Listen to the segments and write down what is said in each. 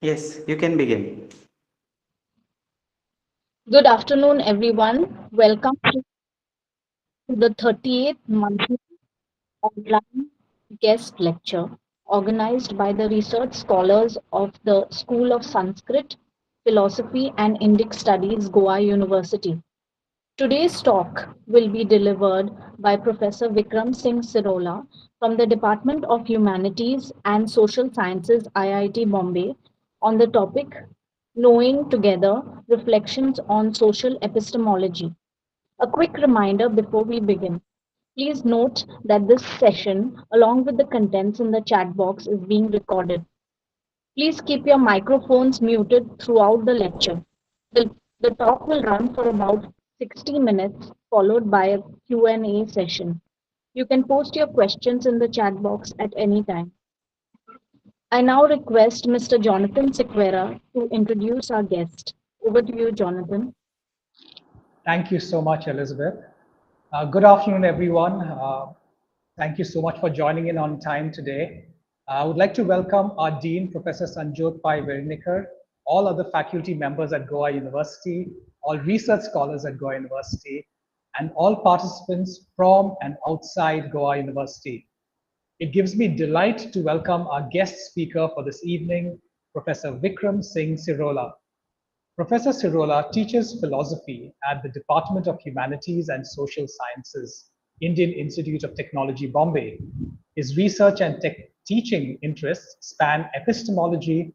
Yes, you can begin. Good afternoon, everyone. Welcome to the 30th monthly online guest lecture organized by the research scholars of the School of Sanskrit, Philosophy and Indic Studies, Goa University. Today's talk will be delivered by Professor Vikram Singh Sirola from the Department of Humanities and Social Sciences, IIT Bombay, on the topic Knowing Together Reflections on Social Epistemology. A quick reminder before we begin. Please note that this session, along with the contents in the chat box, is being recorded. Please keep your microphones muted throughout the lecture. The, the talk will run for about 60 minutes, followed by a Q&A session. You can post your questions in the chat box at any time. I now request Mr. Jonathan Sequeira to introduce our guest. Over to you, Jonathan. Thank you so much, Elizabeth. Good afternoon, everyone. Thank you so much for joining in on time today. I would like to welcome our Dean, Professor Sanjot Pai Vernikar, all other faculty members at Goa University, all research scholars at Goa University, and all participants from and outside Goa University. It gives me delight to welcome our guest speaker for this evening, Professor Vikram Singh Sirola. Professor Sirola teaches philosophy at the Department of Humanities and Social Sciences, Indian Institute of Technology, Bombay. His research and teaching interests span epistemology,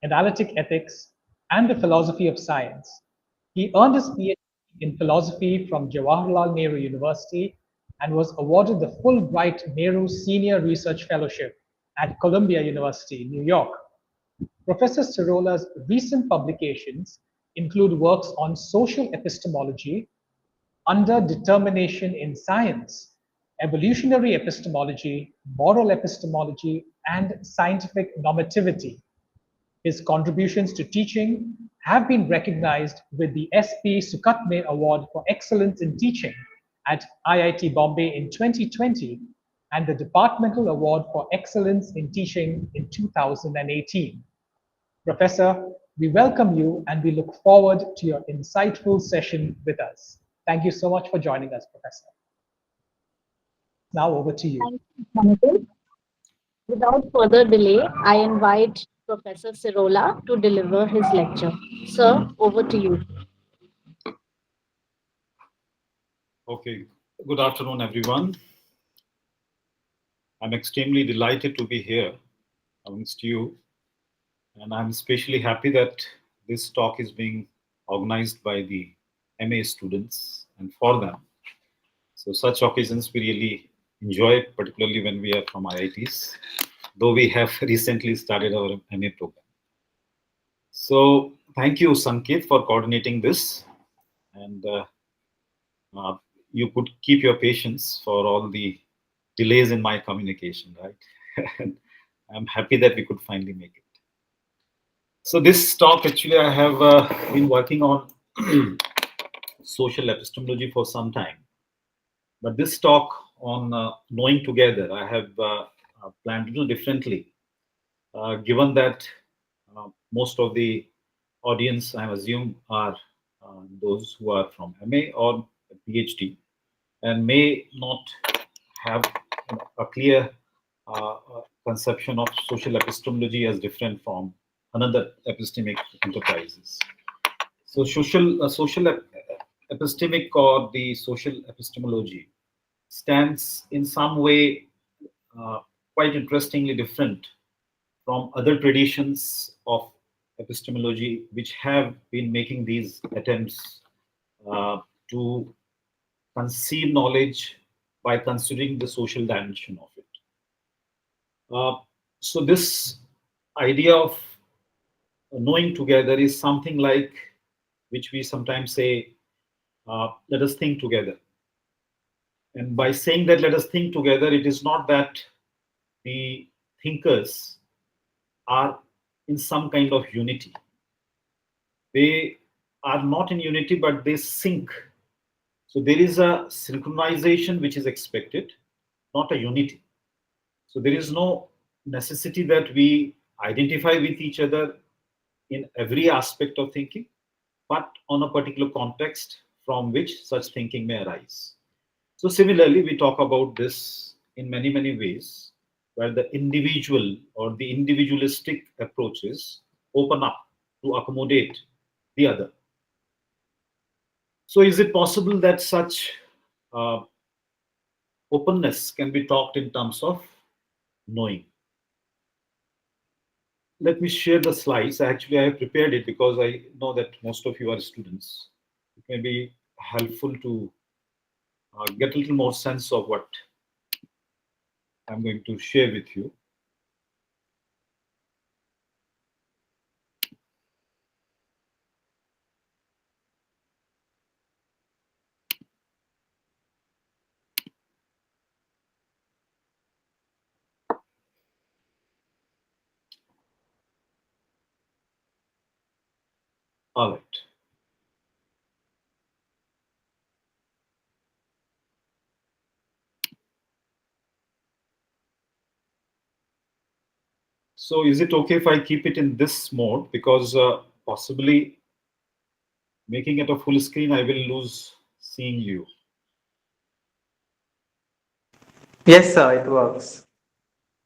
analytic ethics, and the philosophy of science. He earned his PhD in philosophy from Jawaharlal Nehru University and was awarded the Fulbright Nehru Senior Research Fellowship at Columbia University, New York. Professor Sirola's recent publications include works on social epistemology, under determination in science, evolutionary epistemology, moral epistemology, and scientific normativity. His contributions to teaching have been recognized with the S.P. Sukatme Award for Excellence in Teaching at IIT Bombay in 2020 and the Departmental Award for Excellence in Teaching in 2018. Professor, we welcome you and we look forward to your insightful session with us. Thank you so much for joining us, Professor. Now over to you. Thank you, Jonathan. Without further delay, I invite Professor Sirola to deliver his lecture. Sir, over to you. Okay, good afternoon, everyone. I'm extremely delighted to be here amongst you, and I'm especially happy that this talk is being organized by the MA students and for them. So such occasions we really enjoy, particularly when we are from IITs, though we have recently started our MA program. So thank you, Sanket, for coordinating this, and you could keep your patience for all the delays in my communication, right? And I'm happy that we could finally make it. So this talk, actually, I have been working on social epistemology for some time. But this talk on knowing together, I have planned a little differently, given that most of the audience, I assume, are those who are from MA or PhD and may not have a clear conception of social epistemology as different from another epistemic enterprises. So social epistemic or the social epistemology stands in some way quite interestingly different from other traditions of epistemology which have been making these attempts to conceive knowledge by considering the social dimension of it. So this idea of knowing together is something like which we sometimes say, let us think together. And by saying that let us think together, it is not that the thinkers are in some kind of unity. They are not in unity, but they sync. So there is a synchronization which is expected, not a unity. So there is no necessity that we identify with each other in every aspect of thinking, but on a particular context from which such thinking may arise. So similarly, we talk about this in many, many ways, where the individual or the individualistic approaches open up to accommodate the other. So is it possible that such uh, openness can be talked in terms of knowing? Let me share the slides. Actually, I have prepared it because I know that most of you are students. It may be helpful to get a little more sense of what I'm going to share with you. All right. So is it okay if I keep it in this mode? Because possibly making it a full screen, I will lose seeing you. Yes, sir, it works.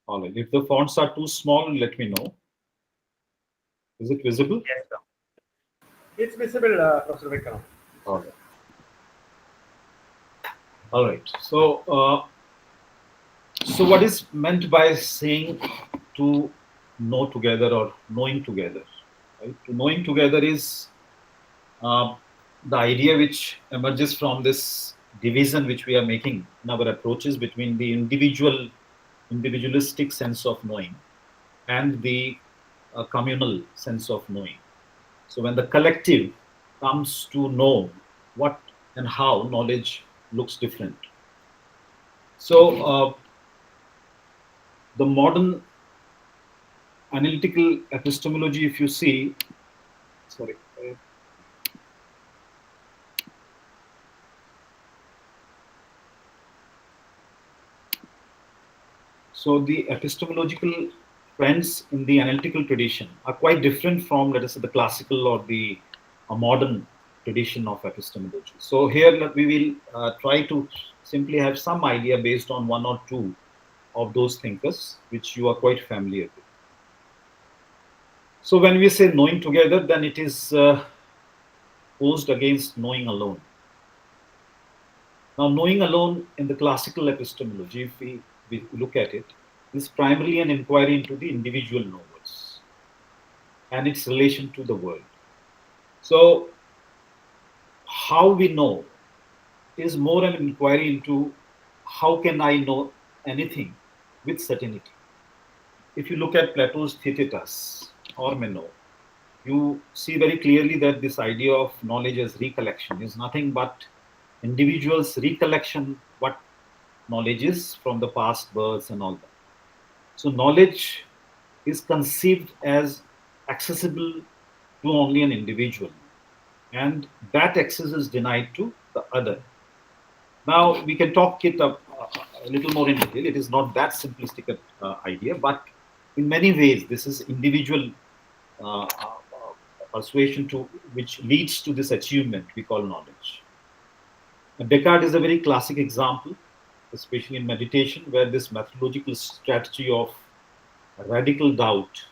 All right. If the fonts are too small, let me know. Is it visible? Yes, sir. It's visible, Professor Vikram. All right. All right. So what is meant by saying to know together or knowing together? Right? To knowing together is the idea which emerges from this division which we are making in our approaches between the individualistic sense of knowing and the communal sense of knowing. So when the collective comes to know what and how knowledge looks different. So the modern analytical epistemology, if you see, sorry. So the epistemological trends in the analytical tradition are quite different from, let us say, the classical or the modern tradition of epistemology. So here we will try to simply have some idea based on one or two of those thinkers, which you are quite familiar with. So when we say knowing together, then it is posed against knowing alone. Now, knowing alone in the classical epistemology, if we look at it, is primarily an inquiry into the individual knowers and its relation to the world. So, how we know is more an inquiry into how can I know anything with certainty. If you look at Plato's Theaetetus or Meno, you see very clearly that this idea of knowledge as recollection is nothing but individuals' recollection what knowledge is from the past births and all that. So knowledge is conceived as accessible to only an individual, and that access is denied to the other. Now we can talk it up a little more in detail. It is not that simplistic idea, but in many ways this is individual persuasion to which leads to this achievement we call knowledge. Descartes is a very classic example, especially in meditation, where this methodological strategy of radical doubt,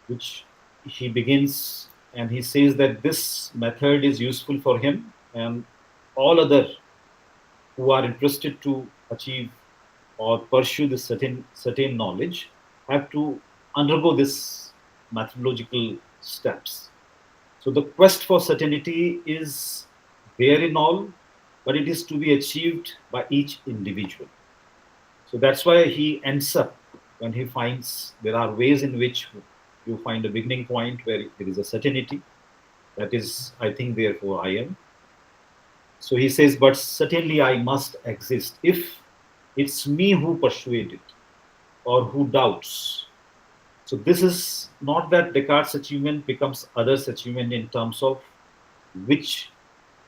which he begins and he says that this method is useful for him and all other who are interested to achieve or pursue this certain knowledge have to undergo this methodological steps. So the quest for certainty is there in all, but it is to be achieved by each individual. So that's why he ends up, when he finds there are ways in which you find a beginning point where there is a certainty, that is, I think, therefore I am. So he says, but certainly I must exist. If it's me who persuade it or who doubts. So this is not that Descartes' achievement becomes others' achievement in terms of which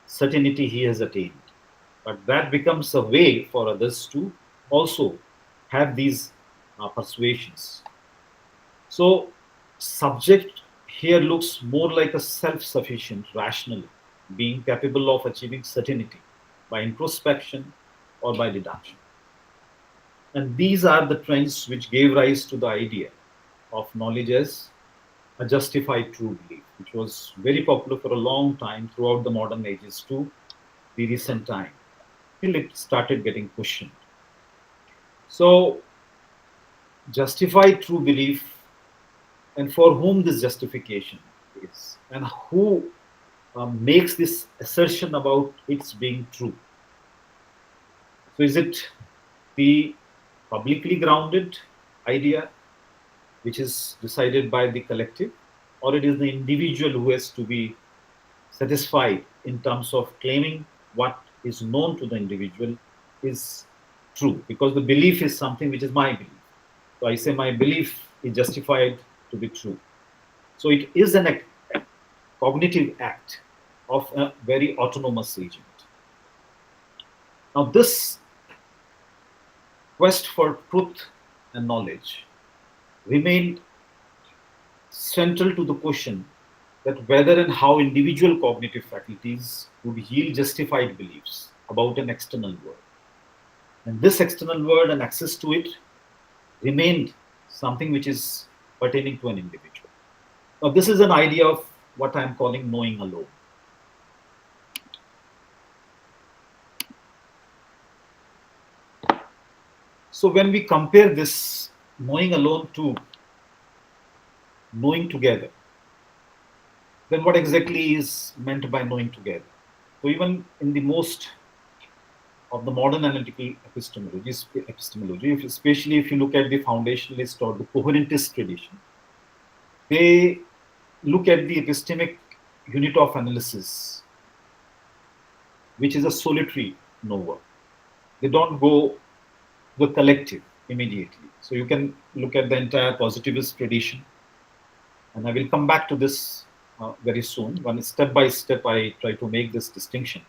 certainty he has attained, but that becomes a way for others to also have these persuasions. So subject here looks more like a self-sufficient, rational being capable of achieving certainty by introspection or by deduction. And these are the trends which gave rise to the idea of knowledge as a justified true belief, which was very popular for a long time throughout the modern ages to the recent time, till it started getting questioned. So, justified true belief, and for whom this justification is, and who makes this assertion about its being true. So, is it the publicly grounded idea which is decided by the collective, or it is the individual who has to be satisfied in terms of claiming what is known to the individual is true, because the belief is something which is my belief. So I say my belief is justified to be true. So it is a cognitive act of a very autonomous agent. Now this quest for truth and knowledge remained central to the question that whether and how individual cognitive faculties would yield justified beliefs about an external world. And this external world and access to it remained something which is pertaining to an individual. Now, this is an idea of what I am calling knowing alone. So, when we compare this knowing alone to knowing together, then what exactly is meant by knowing together? So, even in the most of the modern analytical epistemology, especially if you look at the foundationalist or the coherentist tradition, they look at the epistemic unit of analysis, which is a solitary knower. They don't go the collective immediately. So you can look at the entire positivist tradition, and I will come back to this very soon. One step by step, I try to make this distinction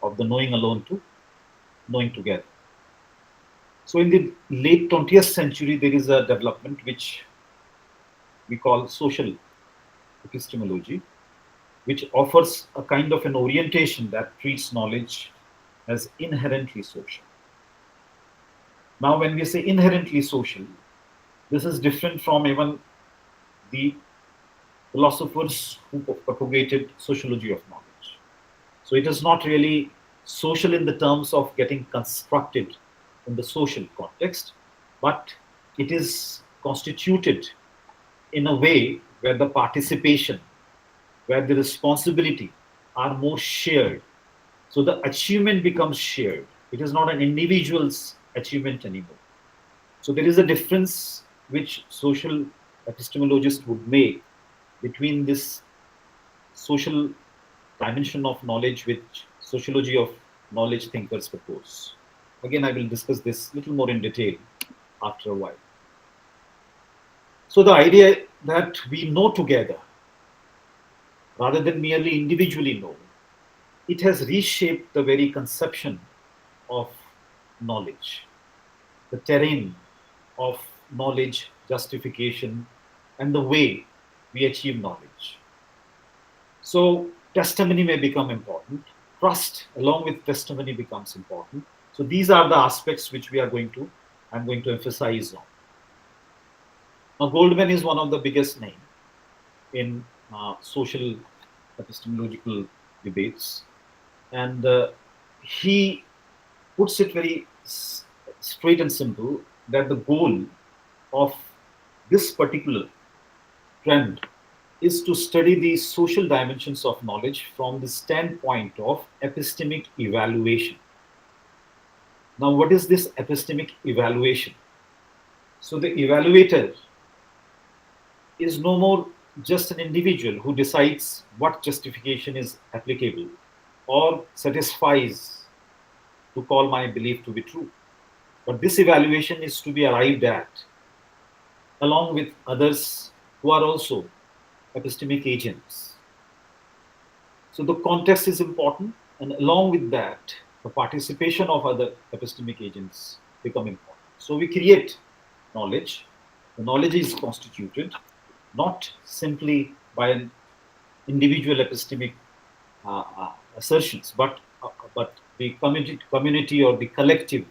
of the knowing alone to knowing together. So in the late 20th century, there is a development which we call social epistemology, which offers a kind of an orientation that treats knowledge as inherently social. Now, when we say inherently social, this is different from even the philosophers who propagated sociology of knowledge. So it is not really social in the terms of getting constructed in the social context, but it is constituted in a way where the participation, where the responsibility are more shared. So the achievement becomes shared. It is not an individual's achievement anymore. So there is a difference which social epistemologists would make between this social dimension of knowledge which sociology of knowledge thinkers propose. Again, I will discuss this a little more in detail after a while. So the idea that we know together rather than merely individually know, it has reshaped the very conception of knowledge, the terrain of knowledge, justification, and the way we achieve knowledge. So testimony may become important. Trust along with testimony becomes important. So these are the aspects which I'm going to emphasize on. Now, Goldman is one of the biggest names in social epistemological debates, and he puts it very straight and simple that the goal of this particular trend is to study the social dimensions of knowledge from the standpoint of epistemic evaluation. Now, what is this epistemic evaluation? So the evaluator is no more just an individual who decides what justification is applicable or satisfies to call my belief to be true. But this evaluation is to be arrived at along with others who are also epistemic agents. So the context is important, and along with that, the participation of other epistemic agents become important. So we create knowledge. The knowledge is constituted not simply by an individual epistemic assertions, but the community or the collective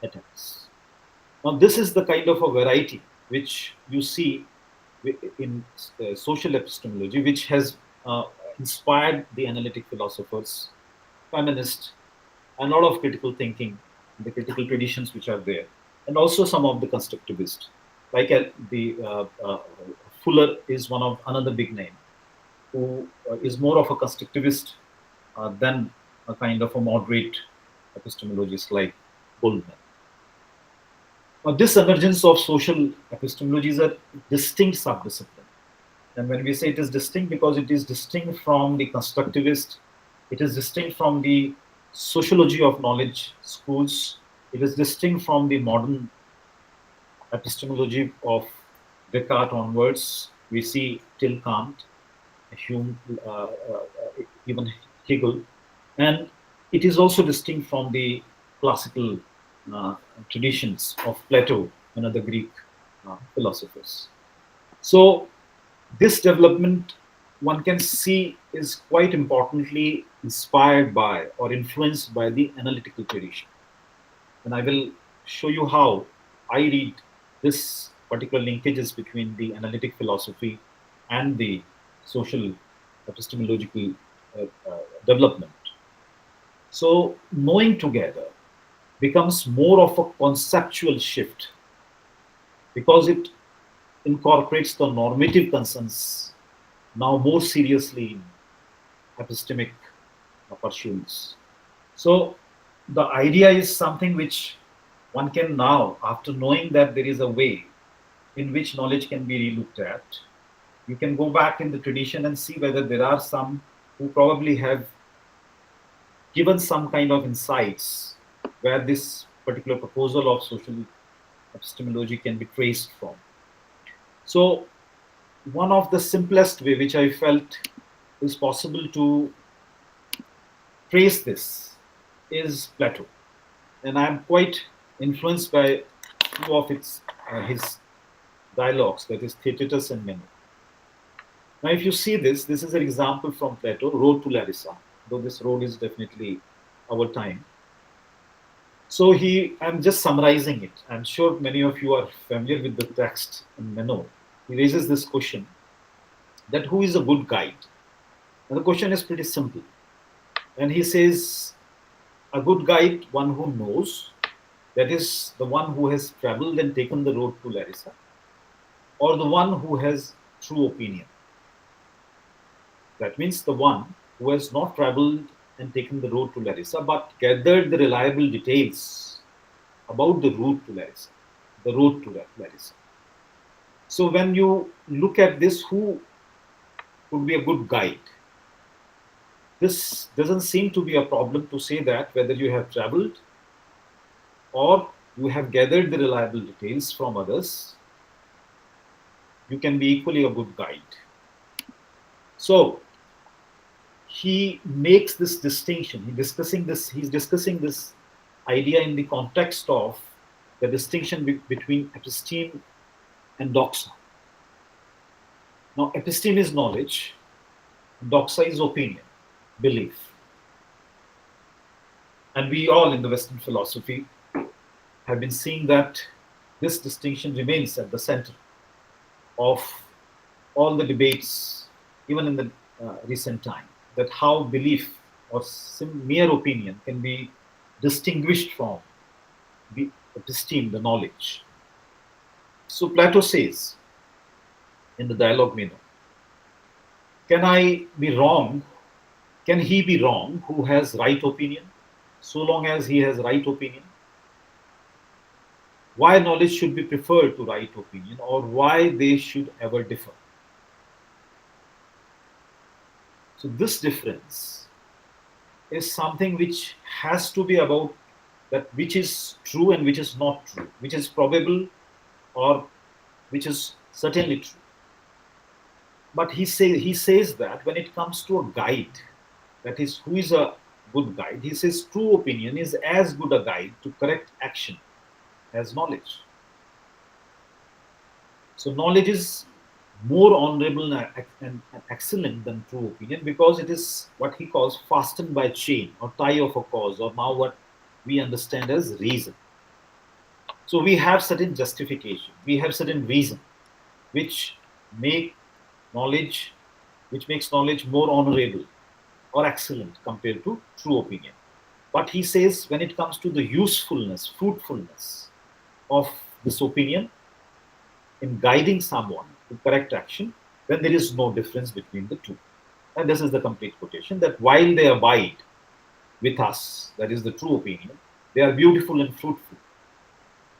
attempts. Now, this is the kind of a variety which you see in social epistemology, which has inspired the analytic philosophers, feminists, and a lot of critical thinking, the critical traditions which are there, and also some of the constructivists, like Fuller is one of another big name, who is more of a constructivist than a kind of a moderate epistemologist like Goldman. Now, this emergence of social epistemology is a distinct subdiscipline. And when we say it is distinct, because it is distinct from the constructivist, it is distinct from the sociology of knowledge schools, it is distinct from the modern epistemology of Descartes onwards. We see till Kant, Hume, even Hegel, and it is also distinct from the classical traditions of Plato and other Greek philosophers. So this development, one can see, is quite importantly inspired by or influenced by the analytical tradition. And I will show you how I read this particular linkages between the analytic philosophy and the social epistemological development. So knowing together becomes more of a conceptual shift because it incorporates the normative concerns now more seriously in epistemic pursuits. So the idea is something which one can now, after knowing that there is a way in which knowledge can be relooked at, you can go back in the tradition and see whether there are some who probably have given some kind of insights where this particular proposal of social epistemology can be traced from. So one of the simplest way which I felt is possible to trace this is Plato. And I'm quite influenced by two of his dialogues, that is Theaetetus and Meno. Now, if you see this is an example from Plato, Road to Larissa, though this road is definitely our time. So I'm just summarizing it. I'm sure many of you are familiar with the text in Meno. He raises this question that who is a good guide? And the question is pretty simple. And he says, a good guide, one who knows, that is the one who has traveled and taken the road to Larissa, or the one who has true opinion. That means the one who has not traveled and taken the road to Larissa, but gathered the reliable details about the route to Larissa, the road to Larissa. So when you look at this, who would be a good guide? This doesn't seem to be a problem to say that whether you have traveled or you have gathered the reliable details from others, you can be equally a good guide. So he makes this distinction. He's discussing this idea in the context of the distinction between episteme and doxa. Now, episteme is knowledge, doxa is opinion, belief. And we all in the Western philosophy have been seeing that this distinction remains at the center of all the debates, even in the recent time, that how belief or mere opinion can be distinguished from the episteme, the knowledge. So Plato says in the dialogue Meno, can I be wrong? Can he be wrong who has right opinion, so long as he has right opinion? Why knowledge should be preferred to right opinion, or why they should ever differ? So this difference is something which has to be about that which is true and which is not true, which is probable or which is certainly true. But he says that when it comes to a guide, that is, who is a good guide, he says true opinion is as good a guide to correct action as knowledge. So knowledge is more honorable and excellent than true opinion, because it is what he calls fastened by chain or tie of a cause, or now what we understand as reason. So we have certain justification, we have certain reason, which make knowledge, which makes knowledge more honorable or excellent compared to true opinion. But he says when it comes to the usefulness, fruitfulness of this opinion in guiding someone to correct action, then there is no difference between the two. And this is the complete quotation, that while they abide with us, that is the true opinion, they are beautiful and fruitful,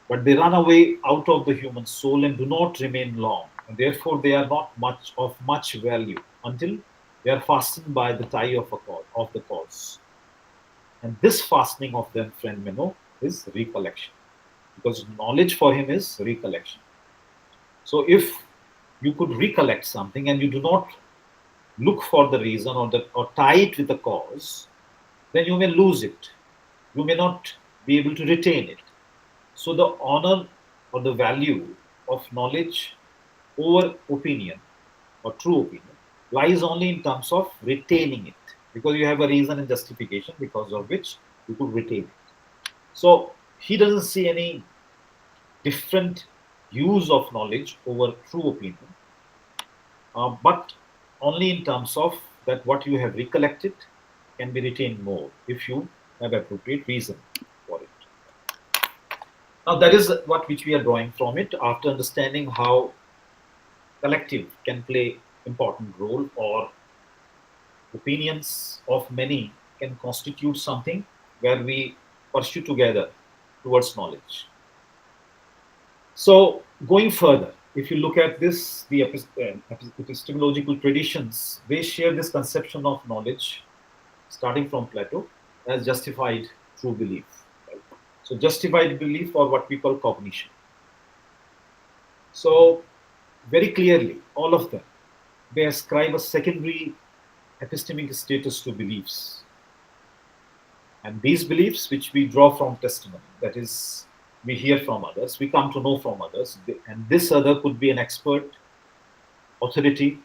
but they run away out of the human soul and do not remain long, and therefore they are not much value until they are fastened by the tie of the cause. And this fastening of them, friend Meno, is recollection, because knowledge for him is recollection. So if you could recollect something and you do not look for the reason or tie it with the cause, then you may lose it. You may not be able to retain it. So the honor or the value of knowledge over opinion or true opinion lies only in terms of retaining it, because you have a reason and justification because of which you could retain it. So he doesn't see any different use of knowledge over true opinion, but only in terms of that what you have recollected can be retained more if you have appropriate reason for it. Now that is what which we are drawing from it, after understanding how collective can play important role, or opinions of many can constitute something where we pursue together towards knowledge. So going further, if you look at this, the epistemological traditions, they share this conception of knowledge starting from Plato as justified true belief. Right? So justified belief, or what we call cognition. So very clearly, all of them, they ascribe a secondary epistemic status to beliefs. And these beliefs, which we draw from testimony, that is, we hear from others, we come to know from others, and this other could be an expert, authority,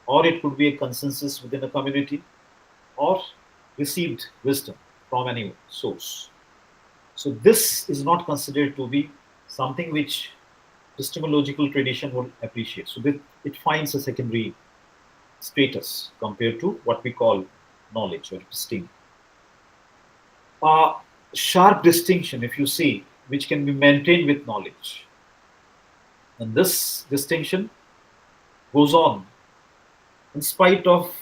or it could be a consensus within a community, or received wisdom from any source. So this is not considered to be something which epistemological tradition would appreciate. So it finds a secondary status compared to what we call knowledge or episteme. Sharp distinction, if you see, which can be maintained with knowledge. And this distinction goes on in spite of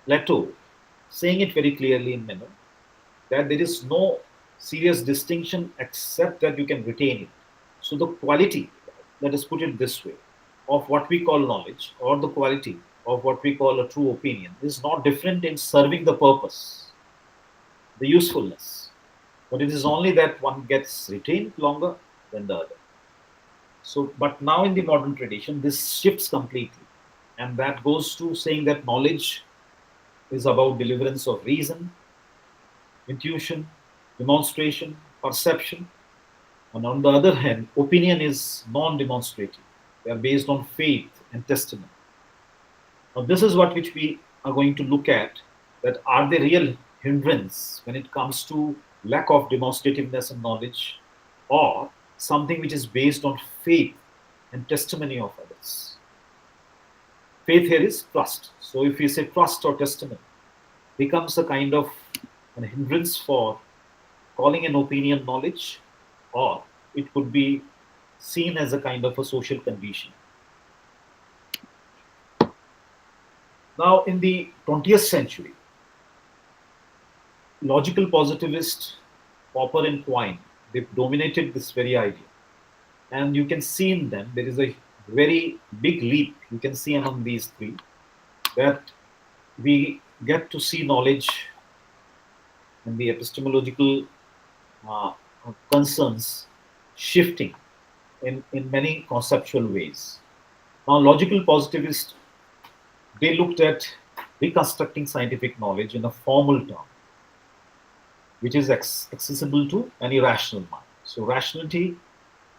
Plato saying it very clearly in Meno, that there is no serious distinction except that you can retain it. So the quality, let us put it this way, of what we call knowledge, or the quality of what we call a true opinion, is not different in serving the purpose, the usefulness, but it is only that one gets retained longer than the other. So, but now in the modern tradition, this shifts completely, and that goes to saying that knowledge is about deliverance of reason, intuition, demonstration, perception. And on the other hand, opinion is non-demonstrative. They are based on faith and testimony. Now, this is what which we are going to look at, that are they real hindrance when it comes to lack of demonstrativeness and knowledge, or something which is based on faith and testimony of others. Faith here is trust. So if we say trust or testimony, becomes a kind of an hindrance for calling an opinion knowledge, or it could be seen as a kind of a social condition. Now, in the 20th century, logical positivists, Popper and Quine, they dominated this very idea. And you can see in them, there is a very big leap you can see among these three, that we get to see knowledge and the epistemological concerns shifting in many conceptual ways. Now, logical positivists, they looked at reconstructing scientific knowledge in a formal term, which is accessible to any rational mind. So rationality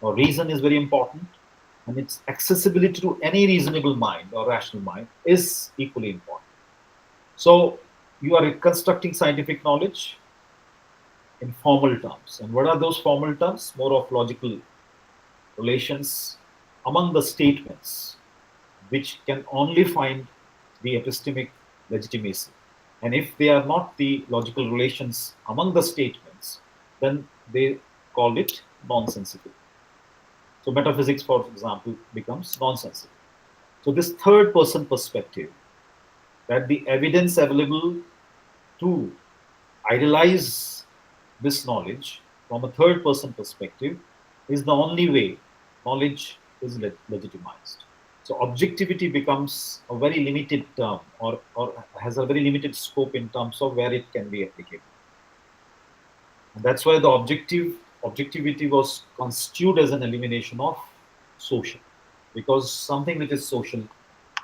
or reason is very important. and its accessibility to any reasonable mind or rational mind is equally important. So you are reconstructing scientific knowledge in formal terms. And what are those formal terms? More of logical relations among the statements, which can only find the epistemic legitimacy. And if they are not the logical relations among the statements, then they call it nonsensical. So metaphysics, for example, becomes nonsensical. So this third person perspective, that the evidence available to idealize this knowledge from a third person perspective, is the only way knowledge is legitimized. So objectivity becomes a very limited term, or has a very limited scope in terms of where it can be applicable. And that's why the objectivity was construed as an elimination of social, because something which is social,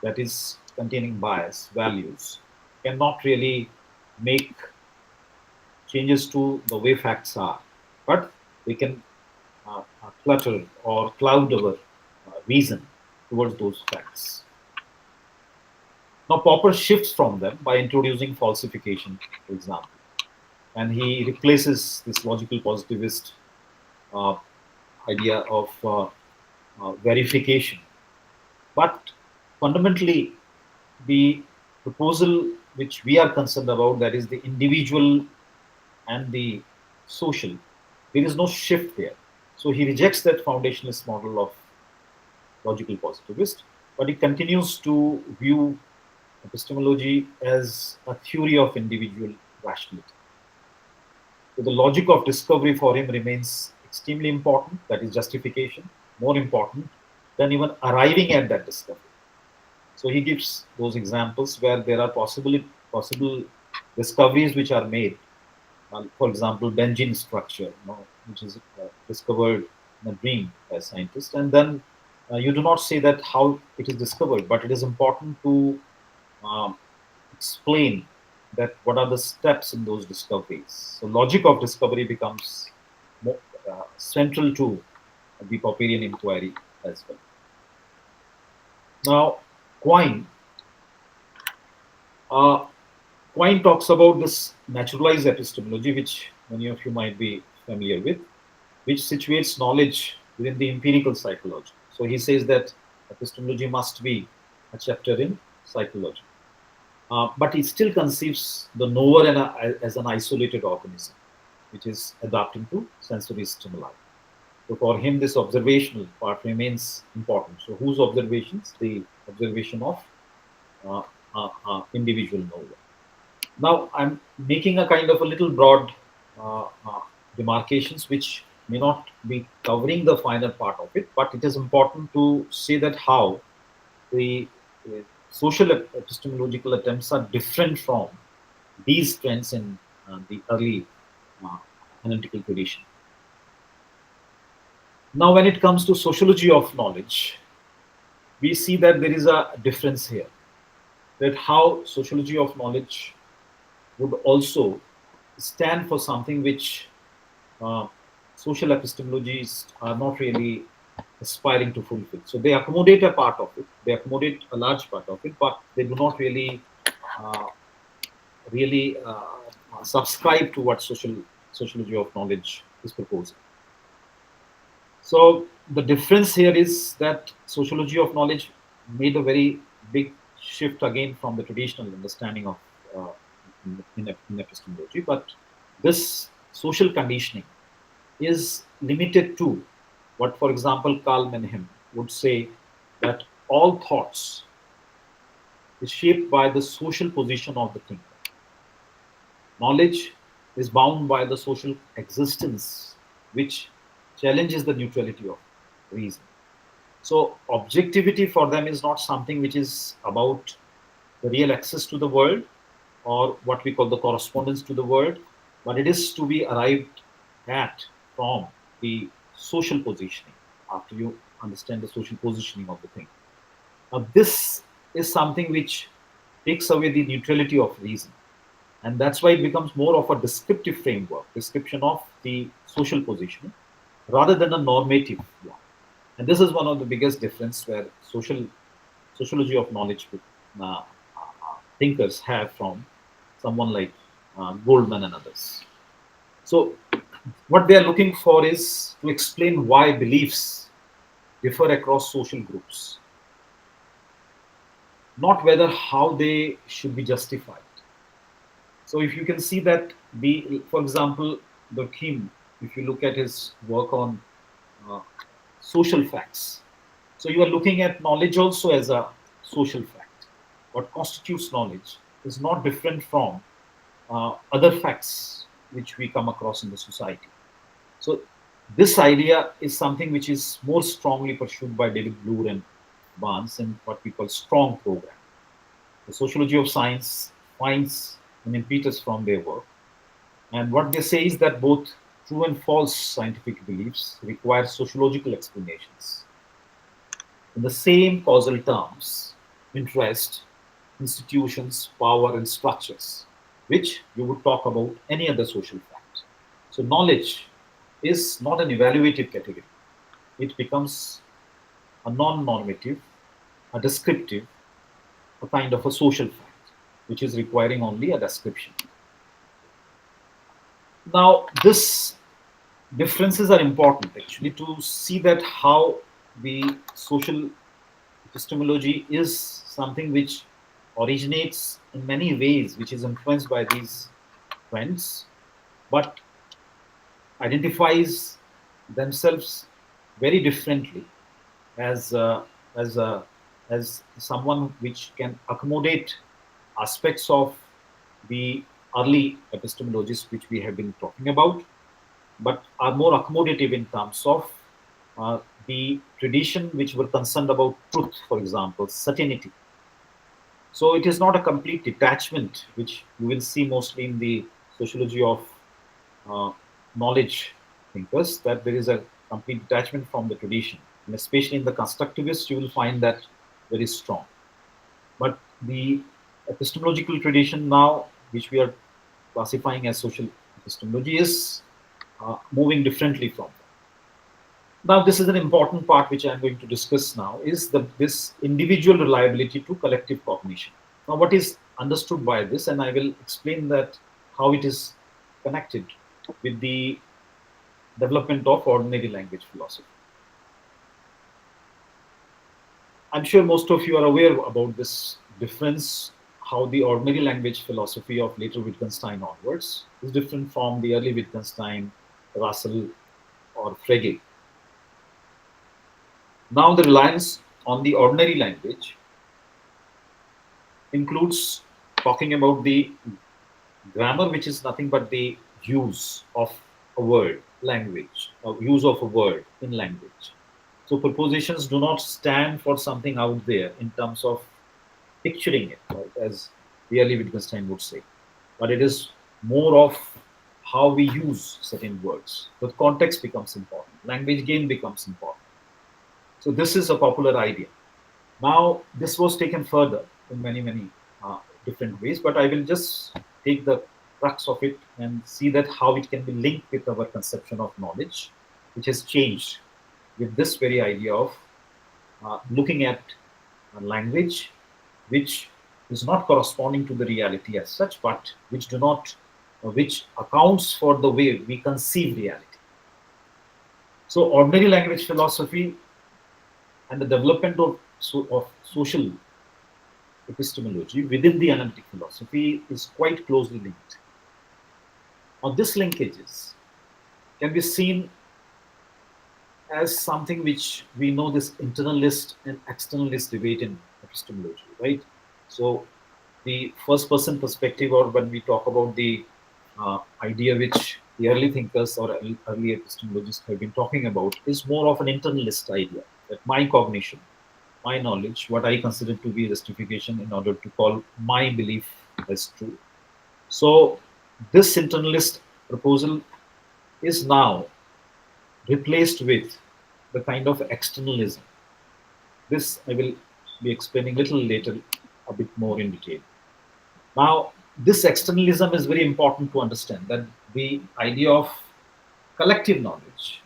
that is containing bias, values, cannot really make changes to the way facts are, but they can clutter or cloud our reason towards those facts. Now Popper shifts from them by introducing falsification, for example, and he replaces this logical positivist idea of verification. But fundamentally, the proposal which we are concerned about, that is the individual and the social, there is no shift there. So he rejects that foundationalist model of logical positivist, but he continues to view epistemology as a theory of individual rationality. So the logic of discovery for him remains extremely important, that is justification, more important than even arriving at that discovery. So he gives those examples where there are possible discoveries which are made. For example, benzene structure, which is discovered in a dream by scientists, and then you do not say that how it is discovered, but it is important to explain that what are the steps in those discoveries. So logic of discovery becomes more, central to the Popperian inquiry as well. Now, Quine talks about this naturalized epistemology, which many of you might be familiar with, which situates knowledge within the empirical psychology. So he says that epistemology must be a chapter in psychology. But he still conceives the knower as an isolated organism, which is adapting to sensory stimuli. So for him, this observational part remains important. So whose observations? The observation of individual knower. Now I'm making a kind of a little broad demarcations, which may not be covering the final part of it, but it is important to say that how the social epistemological attempts are different from these trends in the early analytical tradition. Now, when it comes to sociology of knowledge, we see that there is a difference here, that how sociology of knowledge would also stand for something which social epistemologies are not really aspiring to fulfill. So they accommodate a part of it, they accommodate a large part of it, but they do not really subscribe to what sociology of knowledge is proposing. So the difference here is that sociology of knowledge made a very big shift again from the traditional understanding of in epistemology, but this social conditioning is limited to what, for example, Carl Menahem would say, that all thoughts is shaped by the social position of the thinker. Knowledge is bound by the social existence, which challenges the neutrality of reason. So objectivity for them is not something which is about the real access to the world or what we call the correspondence to the world, but it is to be arrived at from the social positioning, after you understand the social positioning of the thing. Now this is something which takes away the neutrality of reason, and that's why it becomes more of a descriptive framework, description of the social positioning, rather than a normative one. And this is one of the biggest difference where sociology of knowledge thinkers have from someone like Goldman and others. So what they are looking for is to explain why beliefs differ across social groups, not whether how they should be justified. So if you can see that for example, Durkheim, if you look at his work on uh, social facts, so you are looking at knowledge also as a social fact. What constitutes knowledge is not different from other facts which we come across in the society. So this idea is something which is more strongly pursued by David Bloor and Barnes in what we call strong program. The sociology of science finds an impetus from their work. And what they say is that both true and false scientific beliefs require sociological explanations. In the same causal terms, interest, institutions, power, and structures, which you would talk about any other social fact. So knowledge is not an evaluative category. It becomes a non-normative, a descriptive, a kind of a social fact, which is requiring only a description. Now, this differences are important actually to see that how the social epistemology is something which originates in many ways, which is influenced by these trends, but identifies themselves very differently as as someone which can accommodate aspects of the early epistemologies which we have been talking about, but are more accommodative in terms of the tradition which were concerned about truth, for example, certainty. So it is not a complete detachment, which you will see mostly in the sociology of knowledge thinkers, that there is a complete detachment from the tradition. And especially in the constructivists, you will find that very strong. But the epistemological tradition now, which we are classifying as social epistemology, is moving differently from that. Now, this is an important part which I am going to discuss now, is this individual reliability to collective cognition. Now, what is understood by this, and I will explain that how it is connected with the development of ordinary language philosophy. I'm sure most of you are aware about this difference, how the ordinary language philosophy of later Wittgenstein onwards is different from the early Wittgenstein, Russell, or Frege. Now, the reliance on the ordinary language includes talking about the grammar, which is nothing but the use of a word, language, or use of a word in language. So propositions do not stand for something out there in terms of picturing it, right, as the early Wittgenstein would say, but it is more of how we use certain words. The context becomes important. Language game becomes important. So this is a popular idea. Now, this was taken further in many different ways, but I will just take the crux of it and see that how it can be linked with our conception of knowledge, which has changed with this very idea of looking at a language which is not corresponding to the reality as such, but which accounts for the way we conceive reality. So ordinary language philosophy and the development of social epistemology within the analytic philosophy is quite closely linked. Now, this linkages can be seen as something which we know, this internalist and externalist debate in epistemology, right? So the first person perspective, or when we talk about the idea which the early thinkers or early epistemologists have been talking about, is more of an internalist idea, that my cognition, my knowledge, what I consider to be justification in order to call my belief as true. So this internalist proposal is now replaced with the kind of externalism. This I will be explaining a little later, a bit more in detail. Now, this externalism is very important to understand, that the idea of collective knowledge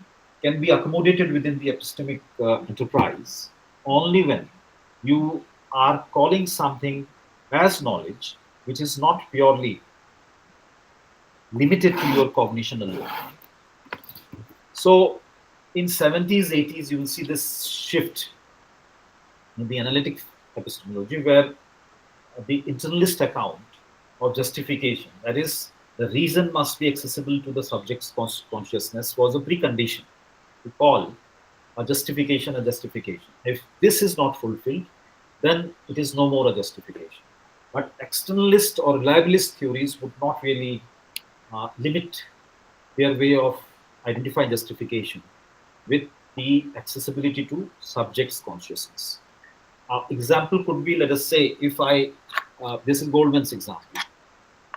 can be accommodated within the epistemic enterprise only when you are calling something as knowledge which is not purely limited to your cognition alone. So in 70s, 80s, you will see this shift in the analytic epistemology where the internalist account or justification, that is, the reason must be accessible to the subject's consciousness, was a precondition to call a justification a justification. If this is not fulfilled, then it is no more a justification. But externalist or reliabilist theories would not really limit their way of identifying justification with the accessibility to subject's consciousness. Example could be, let us say, if this is Goldman's example.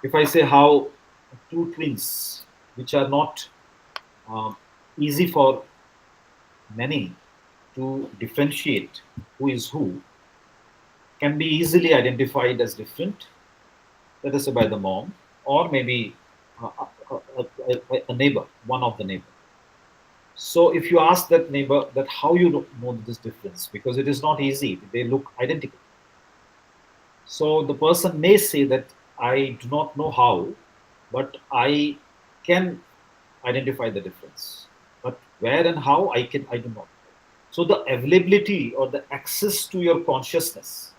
If I say how two twins, which are not easy for many to differentiate who is who, can be easily identified as different, let us say by the mom, or maybe a neighbor, one of the neighbor. So if you ask that neighbor that how you know this difference, because it is not easy, they look identical. So the person may say that I do not know how, but I can identify the difference. But where and how I do not know. So the availability or the access to your consciousness,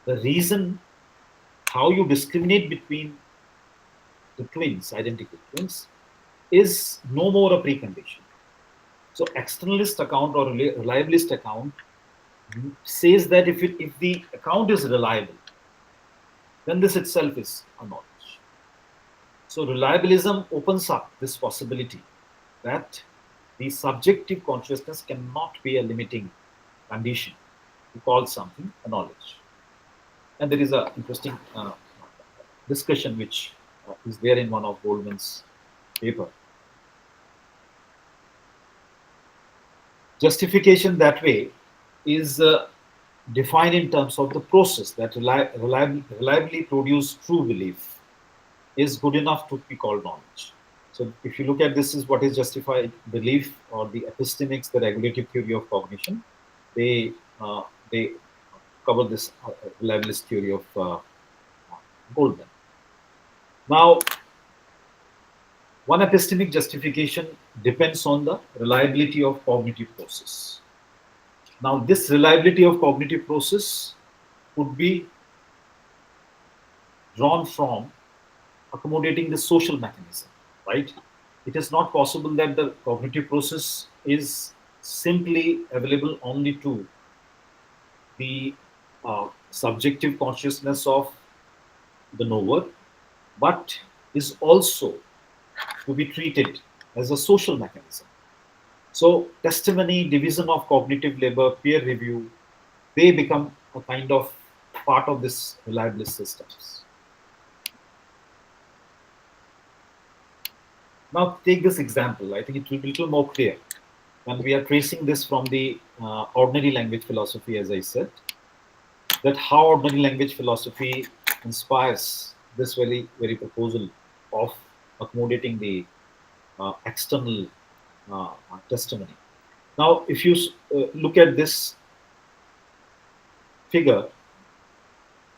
the reason how you discriminate between the twins, identical twins, is no more a precondition. So externalist account or reliabilist account says that if the account is reliable, then this itself is a knowledge. So reliabilism opens up this possibility that the subjective consciousness cannot be a limiting condition to call something a knowledge. And there is an interesting discussion which is there in one of Goldman's paper. Justification that way is defined in terms of the process that reliably produce true belief is good enough to be called knowledge. So if you look at this is what is justified belief or the epistemics, the regulative theory of cognition, they cover this reliabilist theory of Goldman. Now, one epistemic justification depends on the reliability of cognitive process. Now, this reliability of cognitive process could be drawn from accommodating the social mechanism, right? It is not possible that the cognitive process is simply available only to the subjective consciousness of the knower, but is also to be treated as a social mechanism. So testimony, division of cognitive labor, peer review, they become a kind of part of this reliabilist systems. Now take this example. I think it will be a little more clear when we are tracing this from the ordinary language philosophy, as I said, that how ordinary language philosophy inspires this very proposal of accommodating the external testimony. Now, if you look at this figure,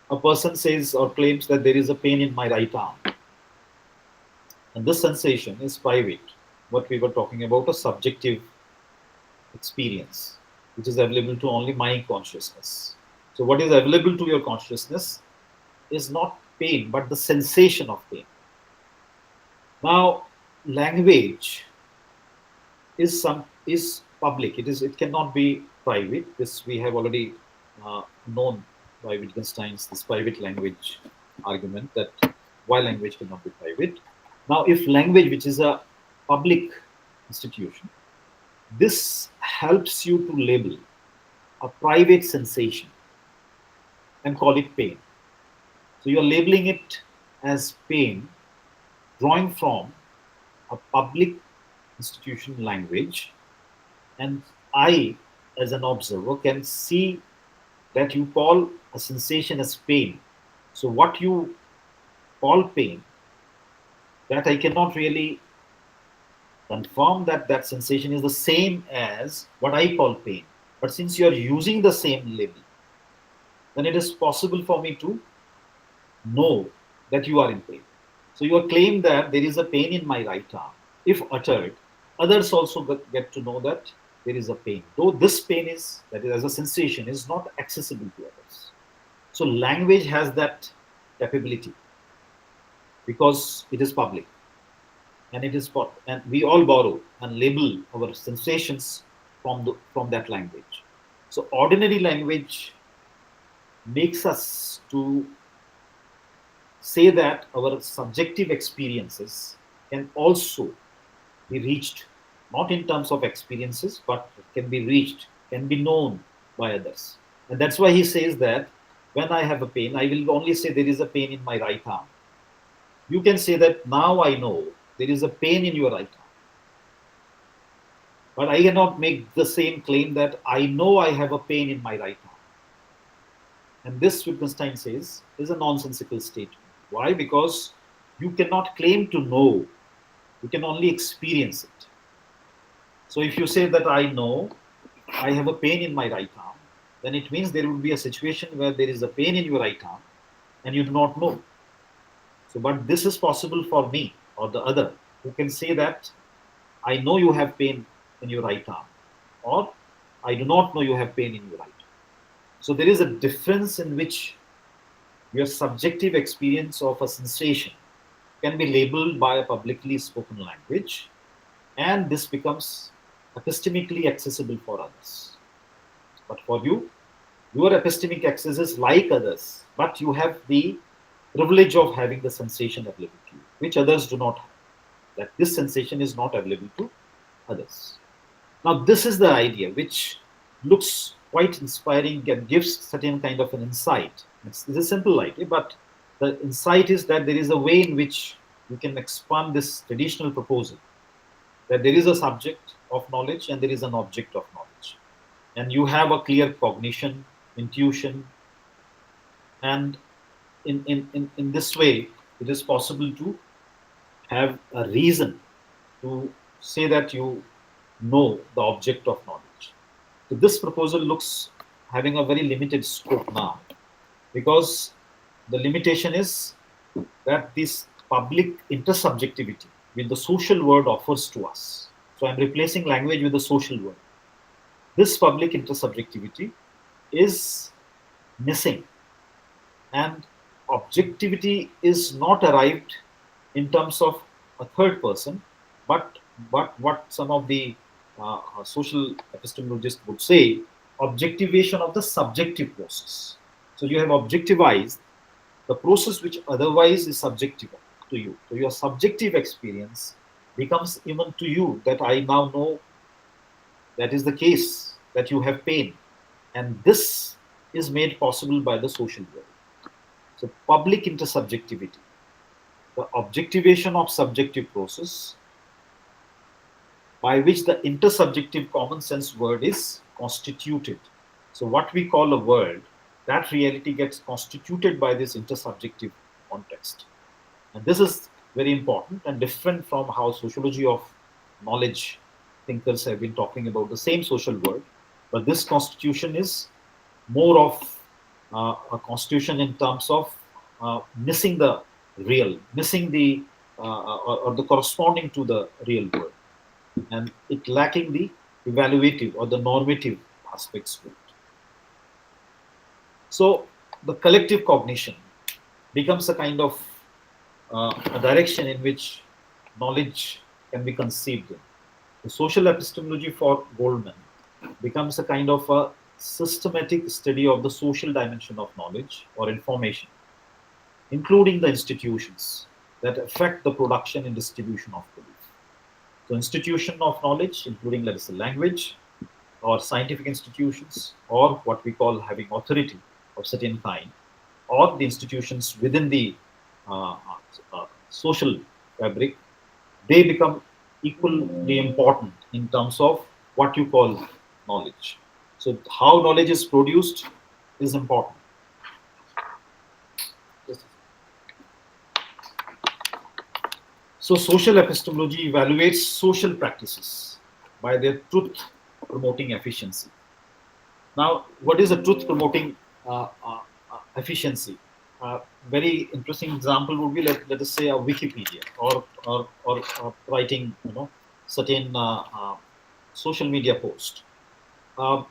a person says or claims that there is a pain in my right arm. And this sensation is private, what we were talking about, a subjective experience, which is available to only my consciousness. So what is available to your consciousness is not pain, but the sensation of pain. Now, language is public. It cannot be private. This we have already known by Wittgenstein's this private language argument that why language cannot be private. Now, if language, which is a public institution, this helps you to label a private sensation and call it pain. So you are labeling it as pain, drawing from a public institution language, and I, as an observer, can see that you call a sensation as pain. So what you call pain, that I cannot really confirm that that sensation is the same as what I call pain. But since you are using the same label, then it is possible for me to know that you are in pain. So your claim that there is a pain in my right arm, if uttered, others also get to know that there is a pain. Though this pain is, that is as a sensation, is not accessible to others. So language has that capability because it is public. And it is and we all borrow and label our sensations from that language. So ordinary language makes us to say that our subjective experiences can also be reached, not in terms of experiences, but can be reached, can be known by others. And that's why he says that when I have a pain, I will only say there is a pain in my right arm. You can say that now I know there is a pain in your right arm. But I cannot make the same claim that I know I have a pain in my right arm. And this, Wittgenstein says, is a nonsensical statement. Why? Because you cannot claim to know, you can only experience it. So if you say that I know I have a pain in my right arm, then it means there would be a situation where there is a pain in your right arm and you do not know. So, but this is possible for me or the other who can say that I know you have pain in your right arm, or I do not know you have pain in your right arm. So there is a difference in which your subjective experience of a sensation can be labeled by a publicly spoken language, and this becomes epistemically accessible for others. But for you, your epistemic access is like others, but you have the privilege of having the sensation available to you, which others do not have. That this sensation is not available to others. Now, this is the idea which looks quite inspiring and gives certain kind of an insight. It's a simple idea, but the insight is that there is a way in which you can expand this traditional proposal, that there is a subject of knowledge and there is an object of knowledge. And you have a clear cognition, intuition, and in this way, it is possible to have a reason to say that you know the object of knowledge. So this proposal looks having a very limited scope now, because the limitation is that this public intersubjectivity with the social world offers to us. So I'm replacing language with the social world. This public intersubjectivity is missing, and objectivity is not arrived in terms of a third person, but what some of the social epistemologists would say, objectivation of the subjective process. So you have objectivized the process which otherwise is subjective to you. So your subjective experience becomes even to you that I now know that is the case, that you have pain. And this is made possible by the social world. So public intersubjectivity, the objectivation of subjective process by which the intersubjective common sense word is constituted. So what we call a world, that reality gets constituted by this intersubjective context. And this is very important and different from how sociology of knowledge thinkers have been talking about the same social world. But this constitution is more of a constitution in terms of missing the real, missing the or the corresponding to the real world, and it lacking the evaluative or the normative aspects to it. So the collective cognition becomes a kind of a direction in which knowledge can be conceived in. The social epistemology for Goldman becomes a kind of a systematic study of the social dimension of knowledge or information, including the institutions that affect the production and distribution of belief. So institution of knowledge, including, let us say, language, or scientific institutions, or what we call having authority of certain kind, or the institutions within the social fabric, they become equally important in terms of what you call knowledge. So how knowledge is produced is important. So social epistemology evaluates social practices by their truth promoting efficiency. Now, what is a truth promoting efficiency? Very interesting example would be, let us say, a Wikipedia, or writing certain social media post. Uh,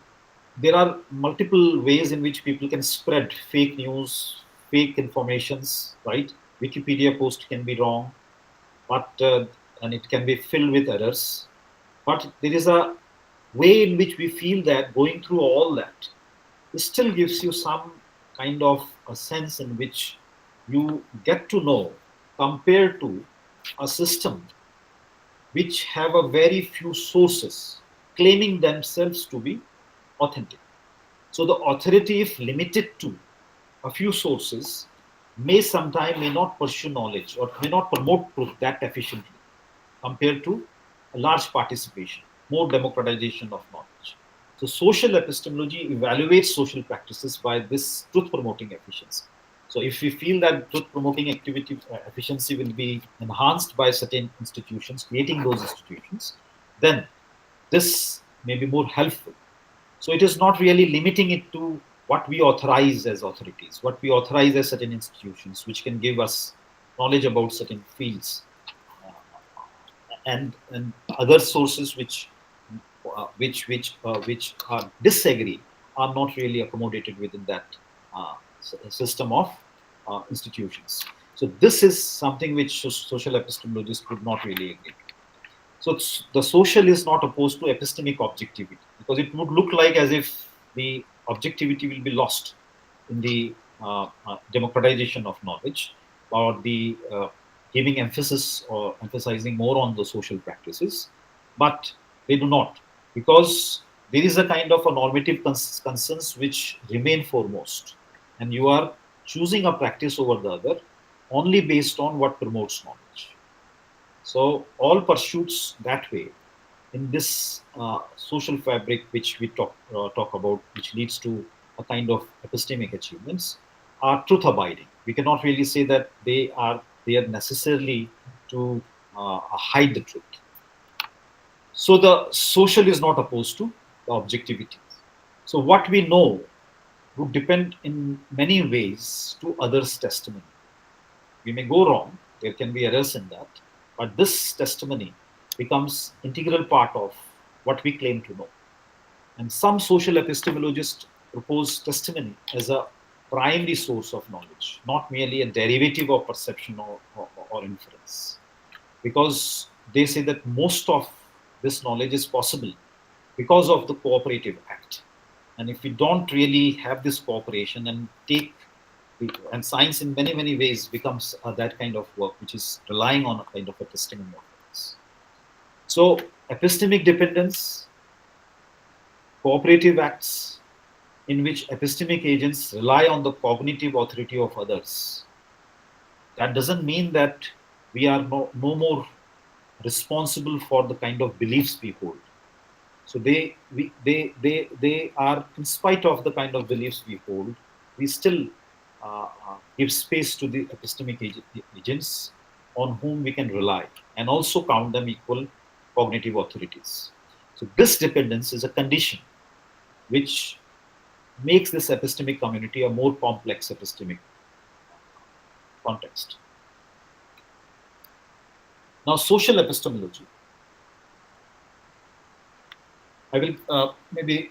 there are multiple ways in which people can spread fake news, fake informations, right? Wikipedia post can be wrong, but and it can be filled with errors. But there is a way in which we feel that going through all that, it still gives you some kind of a sense in which you get to know, compared to a system which have a very few sources claiming themselves to be authentic. So the authority, if limited to a few sources, may not pursue knowledge or may not promote truth that efficiently compared to a large participation, more democratization of knowledge. So social epistemology evaluates social practices by this truth promoting efficiency. So if we feel that truth promoting activity efficiency will be enhanced by certain institutions, creating those institutions, then this may be more helpful. So it is not really limiting it to what we authorize as authorities, what we authorize as certain institutions, which can give us knowledge about certain fields, and other sources which disagree are not really accommodated within that system of institutions. So this is something which social epistemologists would not really agree. So the social is not opposed to epistemic objectivity, because it would look like as if the objectivity will be lost in the democratization of knowledge, or the giving emphasis or emphasizing more on the social practices. But they do not, because there is a kind of a normative concerns which remain foremost, and you are choosing a practice over the other only based on what promotes knowledge. So all pursuits that way in this social fabric which we talk about, which leads to a kind of epistemic achievements, are truth abiding. We cannot really say that they are necessarily to hide the truth. So the social is not opposed to the objectivity. So what we know would depend in many ways to others' testimony. We may go wrong, there can be errors in that, but this testimony becomes integral part of what we claim to know. And some social epistemologists propose testimony as a primary source of knowledge, not merely a derivative of perception or inference, because they say that most of this knowledge is possible because of the cooperative act. And if we don't really have this cooperation and and science in many ways becomes that kind of work which is relying on a kind of a testimony of this. So epistemic dependence, cooperative acts in which epistemic agents rely on the cognitive authority of others. That doesn't mean that we are no more responsible for the kind of beliefs we hold. So they are, in spite of the kind of beliefs we hold, we still give space to the epistemic agents on whom we can rely, and also count them equal cognitive authorities. So this dependence is a condition which makes this epistemic community a more complex epistemic context. Now, social epistemology. I will maybe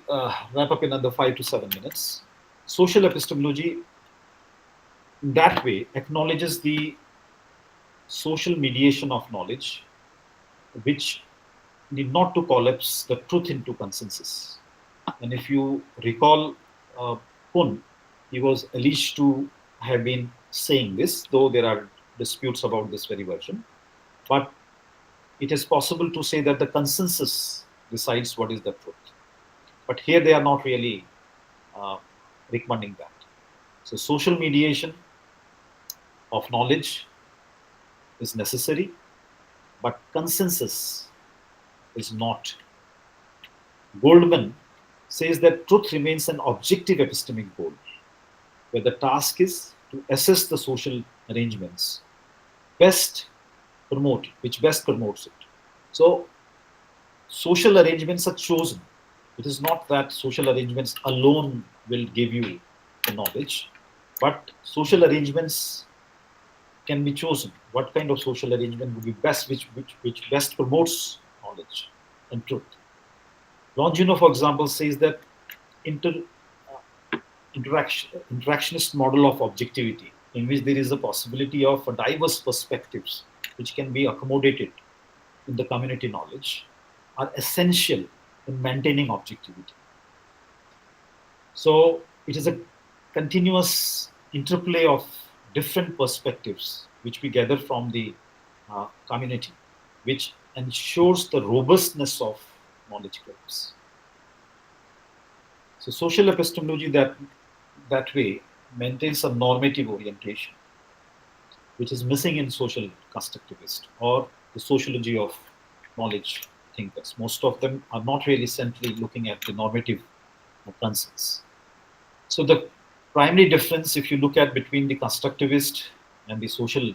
wrap up in another 5 to 7 minutes. Social epistemology, in that way, acknowledges the social mediation of knowledge, which need not to collapse the truth into consensus. And if you recall, Kuhn, he was alleged to have been saying this, though there are disputes about this very version. But it is possible to say that the consensus decides what is the truth. But here they are not really recommending that. So social mediation of knowledge is necessary, but consensus is not. Goldman says that truth remains an objective epistemic goal, where the task is to assess the social arrangements best promote, which best promotes it. So social arrangements are chosen. It is not that social arrangements alone will give you the knowledge, but social arrangements can be chosen. What kind of social arrangement would be best, which best promotes knowledge and truth. Longino, for example, says that interactionist model of objectivity, in which there is a possibility of diverse perspectives which can be accommodated in the community knowledge, are essential in maintaining objectivity. So it is a continuous interplay of different perspectives which we gather from the community, which ensures the robustness of knowledge claims. So social epistemology that way maintains a normative orientation, which is missing in social constructivist or the sociology of knowledge thinkers. Most of them are not really centrally looking at the normative concerns. So the primary difference, if you look at between the constructivist and the social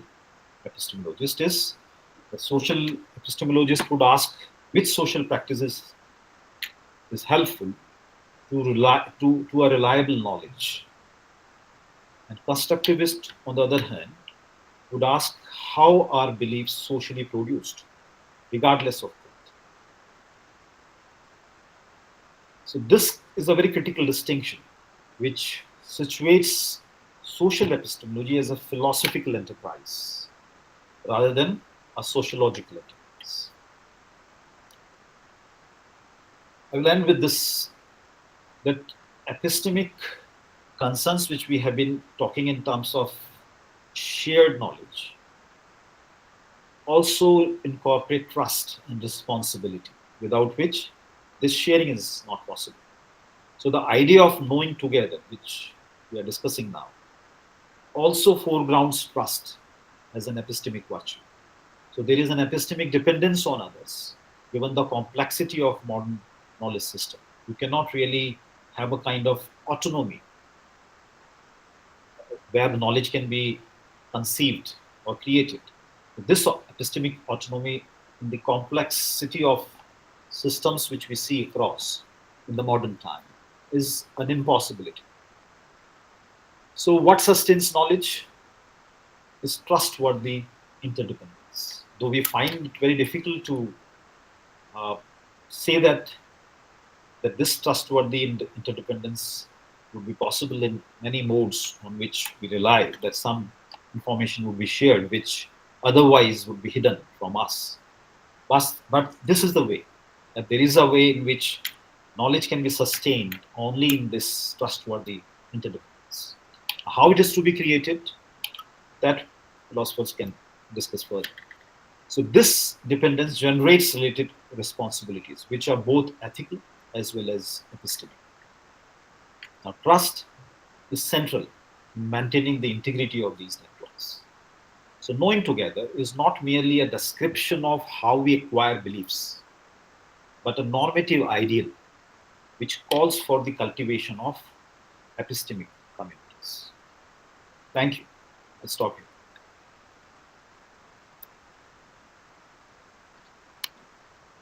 epistemologist, is the social epistemologist would ask which social practices is helpful to a reliable knowledge. And constructivist, on the other hand, would ask how are beliefs socially produced, regardless of truth. So this is a very critical distinction, which situates social epistemology as a philosophical enterprise rather than a sociological enterprise. I will end with this, that epistemic concerns which we have been talking in terms of shared knowledge also incorporate trust and responsibility, without which this sharing is not possible. So the idea of knowing together, which we are discussing now, also foregrounds trust as an epistemic virtue. So there is an epistemic dependence on others, given the complexity of modern knowledge system. You cannot really have a kind of autonomy where the knowledge can be conceived or created. This epistemic autonomy in the complexity of systems which we see across in the modern time is an impossibility. So what sustains knowledge is trustworthy interdependence. Though we find it very difficult to say that this trustworthy interdependence would be possible in many modes on which we rely, that some information would be shared which otherwise would be hidden from us. But this is the way, that there is a way in which knowledge can be sustained only in this trustworthy interdependence. How it is to be created, that philosophers can discuss further. So this dependence generates related responsibilities, which are both ethical as well as epistemic. Now, trust is central in maintaining the integrity of these networks. So knowing together is not merely a description of how we acquire beliefs, but a normative ideal which calls for the cultivation of epistemic communities. Thank you. Let's stop here.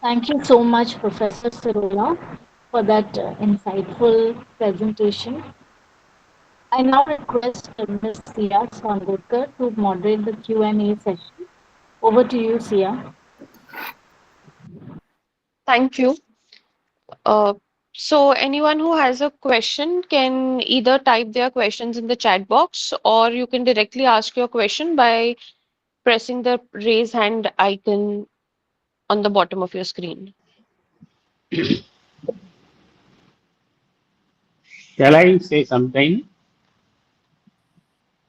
Thank you so much, Professor Sirola, for that insightful presentation. I now request Ms. Sia Swangodkar to moderate the Q&A session. Over to you, Sia. Thank you. So anyone who has a question can either type their questions in the chat box, or you can directly ask your question by pressing the raise hand icon on the bottom of your screen. Shall I say something?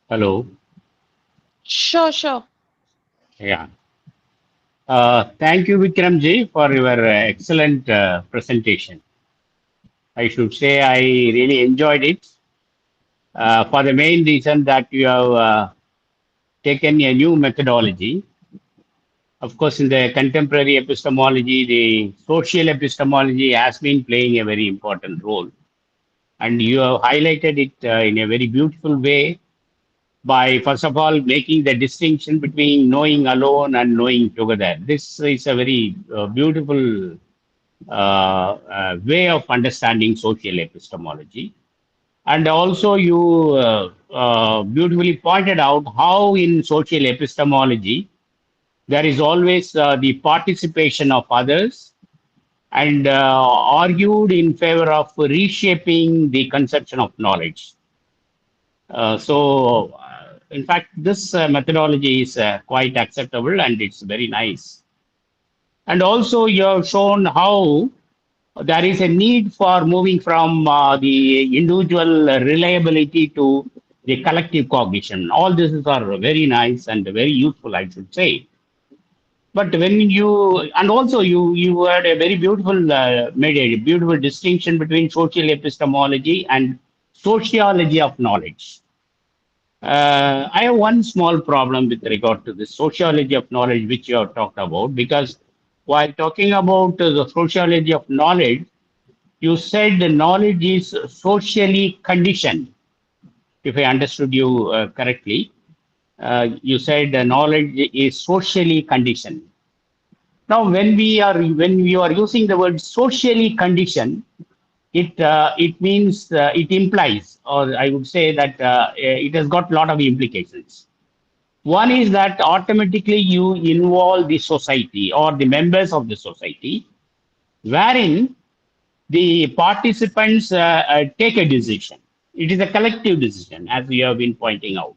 Hello. Sure. Yeah. Thank you, Vikram ji, for your excellent presentation. I should say I really enjoyed it for the main reason that you have taken a new methodology. Of course, in the contemporary epistemology, the social epistemology has been playing a very important role. And you have highlighted it in a very beautiful way by, first of all, making the distinction between knowing alone and knowing together. This is a very beautiful way of understanding social epistemology. And also, you beautifully pointed out how in social epistemology there is always the participation of others, and argued in favor of reshaping the conception of knowledge. In fact, this methodology is quite acceptable and it's very nice. And also, you have shown how there is a need for moving from the individual reliability to the collective cognition. All this are very nice and very useful, I should say. But when you, and also you had a very beautiful, made a beautiful distinction between social epistemology and sociology of knowledge. I have one small problem with regard to the sociology of knowledge, which you have talked about, because while talking about the sociology of knowledge, you said the knowledge is socially conditioned. If I understood you correctly, you said the knowledge is socially conditioned. Now, when you are using the word socially conditioned, it means it implies, or I would say that it has got a lot of implications. One is that automatically you involve the society or the members of the society, wherein the participants take a decision. It is a collective decision, as we have been pointing out.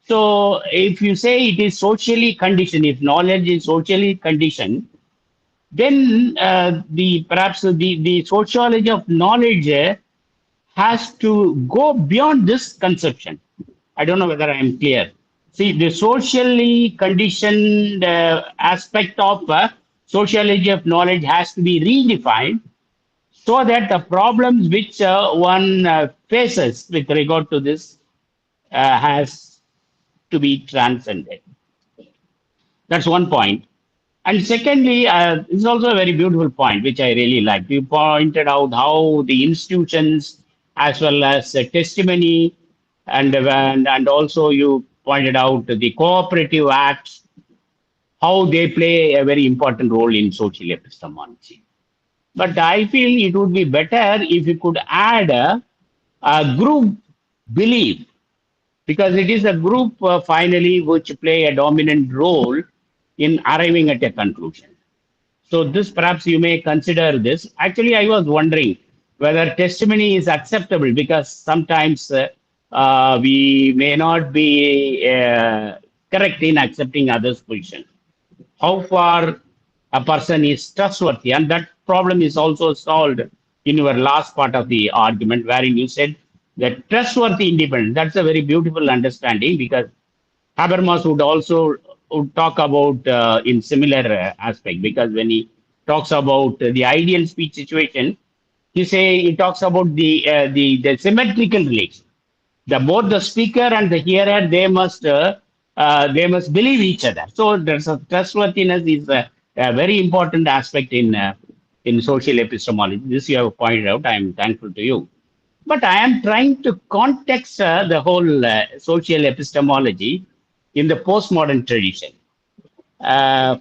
So if you say it is socially conditioned, if knowledge is socially conditioned, then perhaps the sociology of knowledge has to go beyond this conception. I don't know whether I am clear. See, the socially conditioned aspect of sociology of knowledge has to be redefined so that the problems which one faces with regard to this has to be transcended. That's one point. And secondly, this is also a very beautiful point, which I really like. You pointed out how the institutions, as well as testimony, and also you pointed out the cooperative acts, how they play a very important role in social epistemology. But I feel it would be better if you could add a group belief, because it is a group finally which play a dominant role in arriving at a conclusion. So this, perhaps you may consider this. Actually, I was wondering whether testimony is acceptable, because sometimes we may not be correct in accepting others' position. How far a person is trustworthy, and that problem is also solved in your last part of the argument, wherein you said that trustworthy independence. That's a very beautiful understanding, because Habermas would talk about in similar aspect, because when he talks about the ideal speech situation, he talks about the symmetrical relation. Both the speaker and the hearer, they must believe each other. So there's a trustworthiness is a very important aspect in social epistemology. This you have pointed out. I am thankful to you. But I am trying to context the whole social epistemology in the postmodern tradition.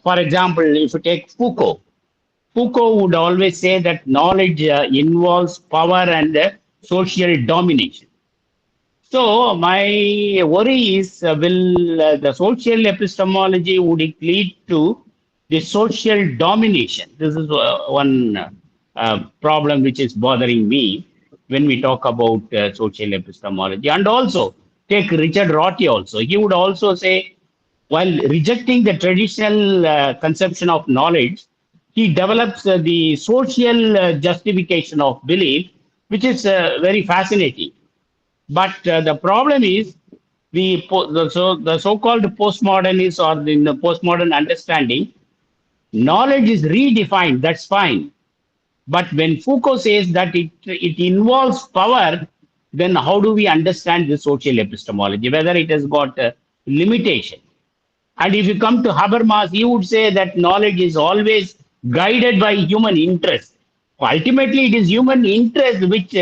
For example, if you take Foucault would always say that knowledge involves power and social domination. So my worry is, will the social epistemology, would it lead to the social domination? This is one problem which is bothering me when we talk about social epistemology. And also, take Richard Rorty also. He would also say, while rejecting the traditional conception of knowledge, he develops the social justification of belief, which is very fascinating. But the problem is the so-called postmodernists, or in the postmodern understanding, knowledge is redefined. That's fine. But when Foucault says that it involves power, then how do we understand the social epistemology, whether it has got a limitation? And if you come to Habermas, he would say that knowledge is always guided by human interest. Ultimately, it is human interest which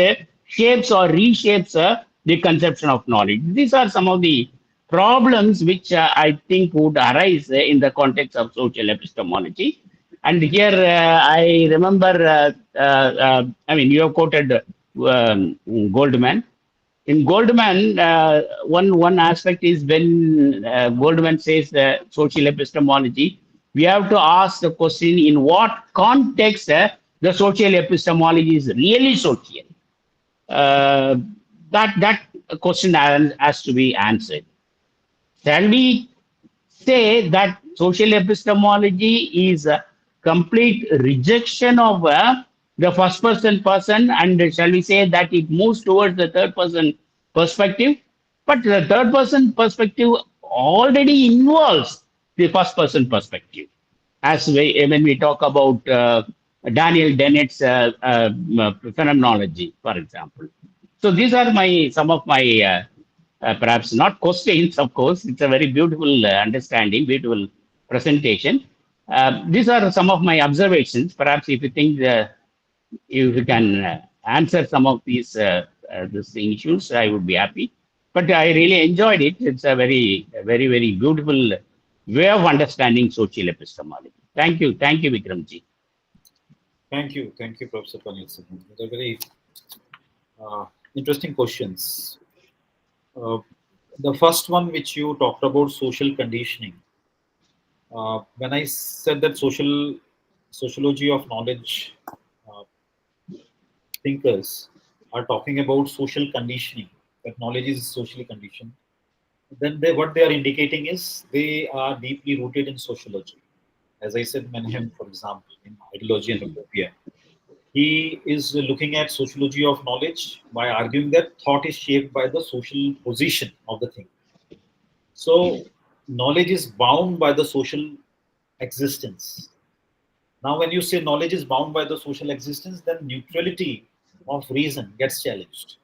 shapes or reshapes the conception of knowledge. These are some of the problems which I think would arise in the context of social epistemology. And here I remember, I mean, you have quoted Goldman. In Goldman, one aspect is when Goldman says social epistemology, we have to ask the question in what context the social epistemology is really social. Uh, that question has to be answered. Shall we say that social epistemology is a complete rejection of the first person, and shall we say that it moves towards the third person perspective? But the third person perspective already involves the first person perspective. When we talk about Daniel Dennett's phenomenology, for example. So these are some of my perhaps not questions, of course. It's a very beautiful understanding, beautiful presentation. These are some of my observations. Perhaps if you think if you can answer some of these issues, I would be happy. But I really enjoyed it. It's a very beautiful way of understanding social epistemology. Thank you, Vikramji. Thank you, Professor Panil. They're very interesting questions. The first one, which you talked about, social conditioning. When I said that sociology of knowledge thinkers are talking about social conditioning, that knowledge is socially conditioned, then what they are indicating is they are deeply rooted in sociology. As I said, Menhem, for example, in Ideology and Utopia, he is looking at sociology of knowledge by arguing that thought is shaped by the social position of the thing. So knowledge is bound by the social existence. Now, when you say knowledge is bound by the social existence, then neutrality of reason gets challenged.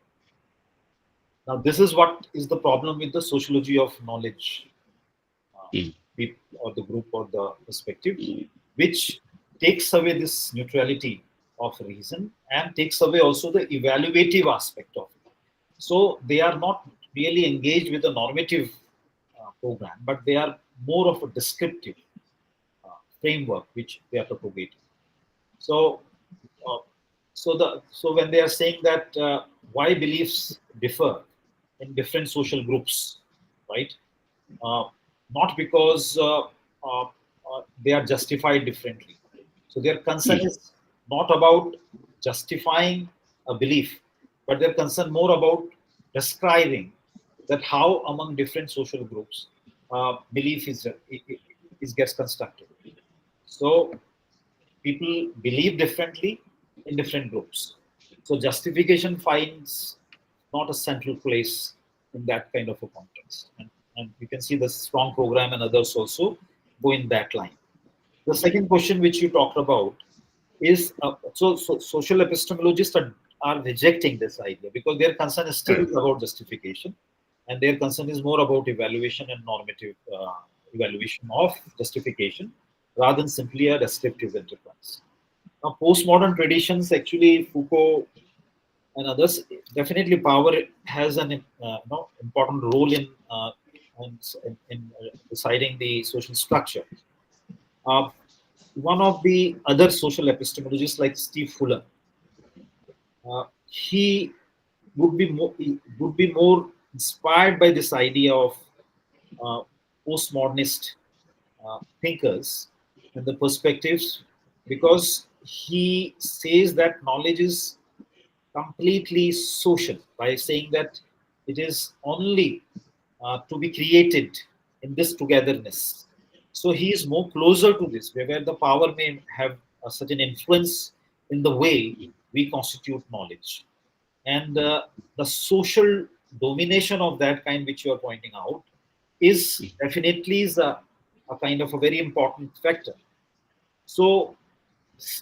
Now, this is what is the problem with the sociology of knowledge, or the group or the perspective, which takes away this neutrality of reason and takes away also the evaluative aspect of it. So they are not really engaged with a normative program, but they are more of a descriptive framework which they are propagating. So, so when they are saying that why beliefs differ in different social groups, right? Not because they are justified differently. So their concern is not about justifying a belief, but their concern more about describing that how among different social groups belief is gets constructed. So people believe differently in different groups. So justification finds not a central place in that kind of a context. And you can see the strong program and others also go in that line. The second question which you talked about is, so social epistemologists are rejecting this idea because their concern is still about justification, and their concern is more about evaluation and normative evaluation of justification rather than simply a descriptive enterprise. Now, postmodern traditions, actually Foucault and others, definitely power has an important role in deciding the social structure. One of the other social epistemologists, like Steve Fuller, he would be more inspired by this idea of postmodernist thinkers and the perspectives, because he says that knowledge is completely social, by saying that it is only to be created in this togetherness. So he is more closer to this, where the power may have a certain influence in the way we constitute knowledge. And the social domination of that kind which you are pointing out is definitely a kind of a very important factor. So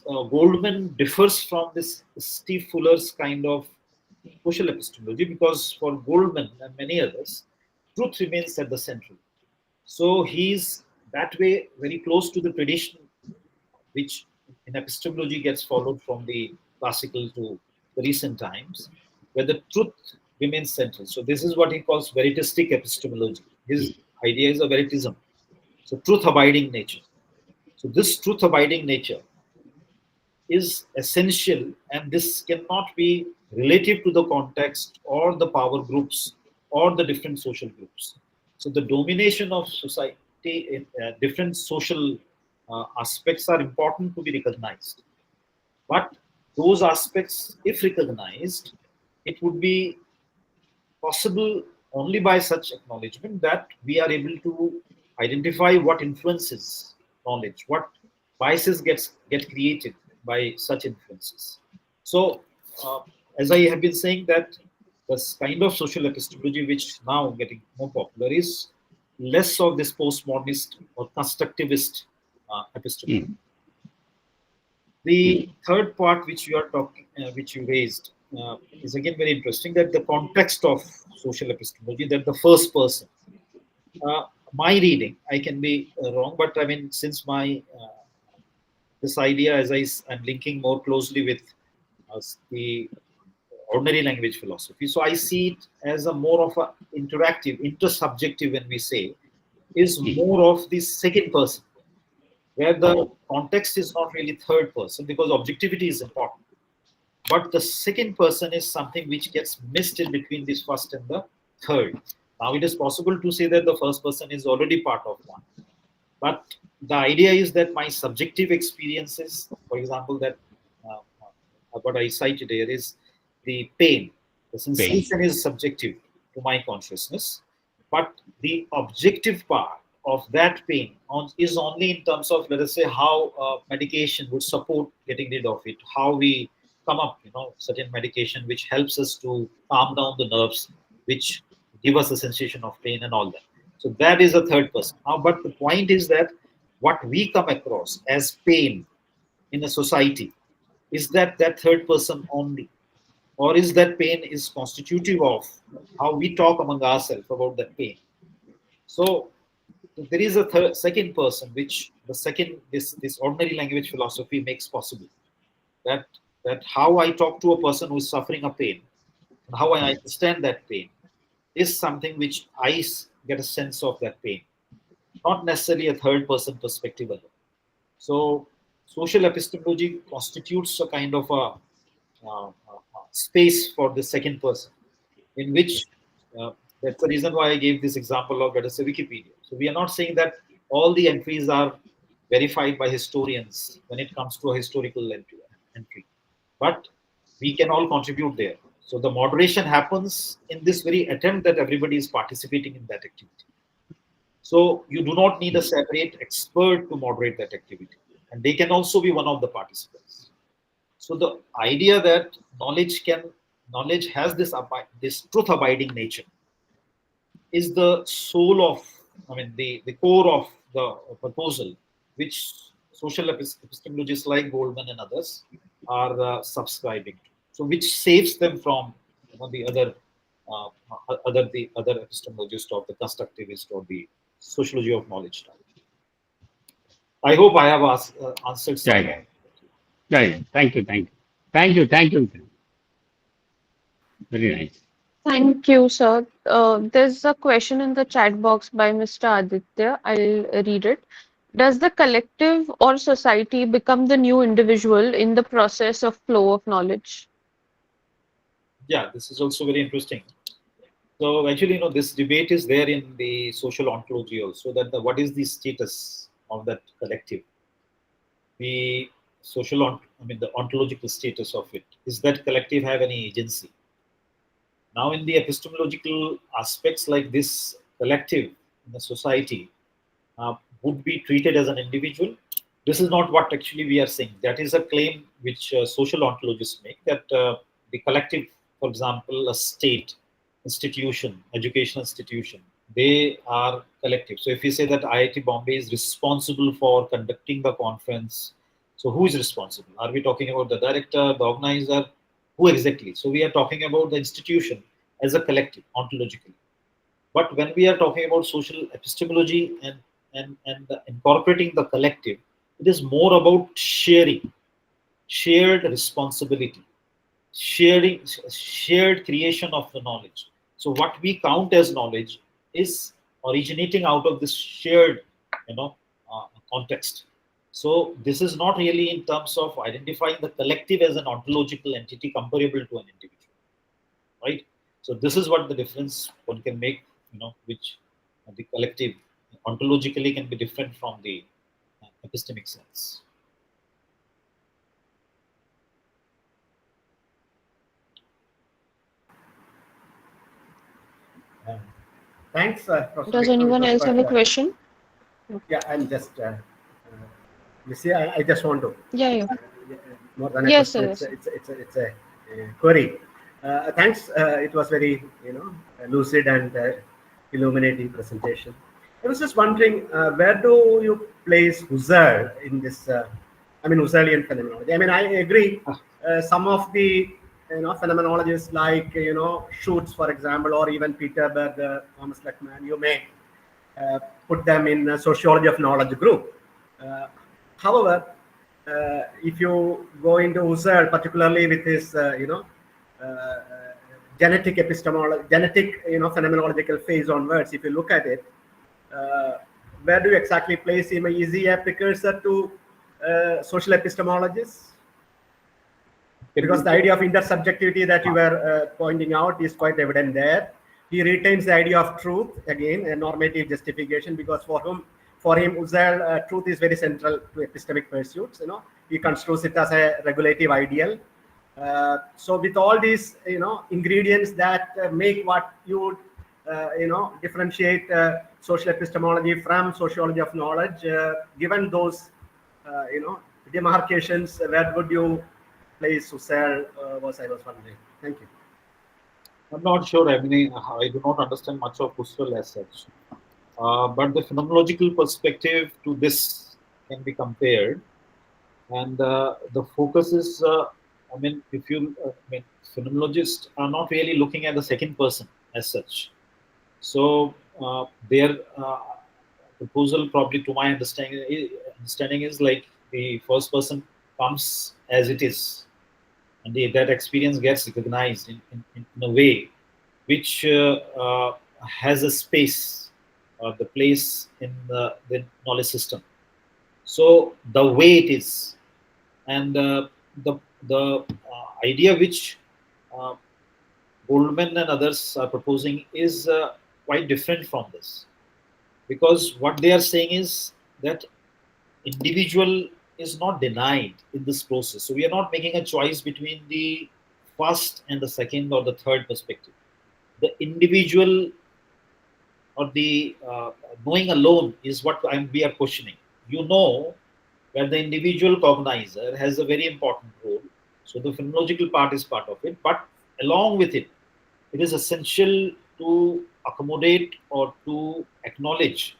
Goldman differs from this Steve Fuller's kind of social epistemology, because for Goldman and many others, truth remains at the center. So he's that way very close to the tradition which in epistemology gets followed from the classical to the recent times, where the truth remains central. So this is what he calls veritistic epistemology. his idea is a veritism. So truth abiding nature. So this truth abiding nature is essential, and this cannot be relative to the context or the power groups or the different social groups. So the domination of society in different social aspects are important to be recognized. But those aspects, if recognized, it would be possible only by such acknowledgement that we are able to identify what influences knowledge, what biases get created by such influences. So, as I have been saying, that this kind of social epistemology which now getting more popular is less of this postmodernist or constructivist epistemology. The third part which you are talking, which you raised, is again very interesting. That the context of social epistemology, that the first person. My reading, I can be wrong, but I mean, since my this idea, as I'm linking more closely with the ordinary language philosophy, so I see it as a more of a interactive, intersubjective. When we say, is more of the second person, where the context is not really third person because objectivity is important. But the second person is something which gets missed in between this first and the third. Now it is possible to say that the first person is already part of one. But the idea is that my subjective experiences, for example, that what I cited here is the pain. The sensation is subjective to my consciousness, but the objective part of that pain is only in terms of, let us say, how medication would support getting rid of it, how we come up, certain medication which helps us to calm down the nerves, which give us a sensation of pain and all that. So that is a third person. Now, but the point is that what we come across as pain in a society, is that third person only? Or is that pain is constitutive of how we talk among ourselves about that pain? So there is a second person, which this ordinary language philosophy makes possible. That how I talk to a person who is suffering a pain, and how I understand that pain, is something which I get a sense of that pain, not necessarily a third person perspective alone. So social epistemology constitutes a kind of a space for the second person, in which that's the reason why I gave this example of, let us say, Wikipedia. So we are not saying that all the entries are verified by historians when it comes to a historical entry, but we can all contribute there. So the moderation happens in this very attempt that everybody is participating in that activity. So you do not need a separate expert to moderate that activity, and they can also be one of the participants. So the idea that knowledge has this truth abiding nature is the soul of, the core of the proposal, which social epistemologists like Goldman and others are subscribing to. So which saves them from the other epistemologists of the constructivist or the sociology of knowledge type. I hope I have answered some. Right. Thank you. Thank you. Very nice. Thank you, sir. There's a question in the chat box by Mr. Aditya. I'll read it. Does the collective or society become the new individual in the process of flow of knowledge? Yeah, this is also very interesting. So actually, this debate is there in the social ontology also, that what is the status of that collective? The the ontological status of it. Is that collective have any agency? Now, in the epistemological aspects, like this collective in the society would be treated as an individual. This is not what actually we are saying. That is a claim which social ontologists make, that the collective, for example, a state, institution, educational institution, they are collective. So if we say that IIT Bombay is responsible for conducting the conference, so who is responsible? Are we talking about the director, the organizer? Who exactly? So we are talking about the institution as a collective, ontologically. But when we are talking about social epistemology and incorporating the collective, it is more about shared responsibility, shared creation of the knowledge. So what we count as knowledge is originating out of this shared, context. So this is not really in terms of identifying the collective as an ontological entity comparable to an individual, right? So this is what the difference one can make, which the collective ontologically can be different from the epistemic sense. Thanks, Professor Does Vikram. anyone It was else have a quite, question? yeah, I'm just, you see, I just want to, Yeah. more than a Yes, question, sir. it's a query. Thanks, it was very, lucid and illuminating presentation. I was just wondering, where do you place Husserl in this, Husserlian phenomenology? I mean, I agree, some of the, phenomenologists like, Schutz, for example, or even Peter Berger, Thomas Leckmann, you may put them in a sociology of knowledge group. However, if you go into Husserl, particularly with his, genetic epistemology, genetic, phenomenological phase onwards, if you look at it, where do you exactly place him? Is he a precursor to social epistemologists? Because the idea of intersubjectivity that you were pointing out is quite evident there. He retains the idea of truth, again, a normative justification, because for him, Husserl, truth is very central to epistemic pursuits. He construes it as a regulative ideal. So with all these, ingredients that make what you would, differentiate social epistemology from sociology of knowledge, given those, demarcations, where would you place Husserl? I was wondering. Thank you. I'm not sure. I mean, I do not understand much of Husserl as such. But the phenomenological perspective to this can be compared. And the focus is, phenomenologists are not really looking at the second person as such. So their proposal, probably to my understanding is like the first person comes as it is, and that experience gets recognized in a way which has a space or the place in the knowledge system. So the way it is, and the idea which Goldman and others are proposing is quite different from this, because what they are saying is that individual is not denied in this process. So we are not making a choice between the first and the second or the third perspective. The individual or the knowing alone is what we are questioning. Where the individual cognizer has a very important role. So the phenomenological part is part of it, but along with it, it is essential to accommodate or to acknowledge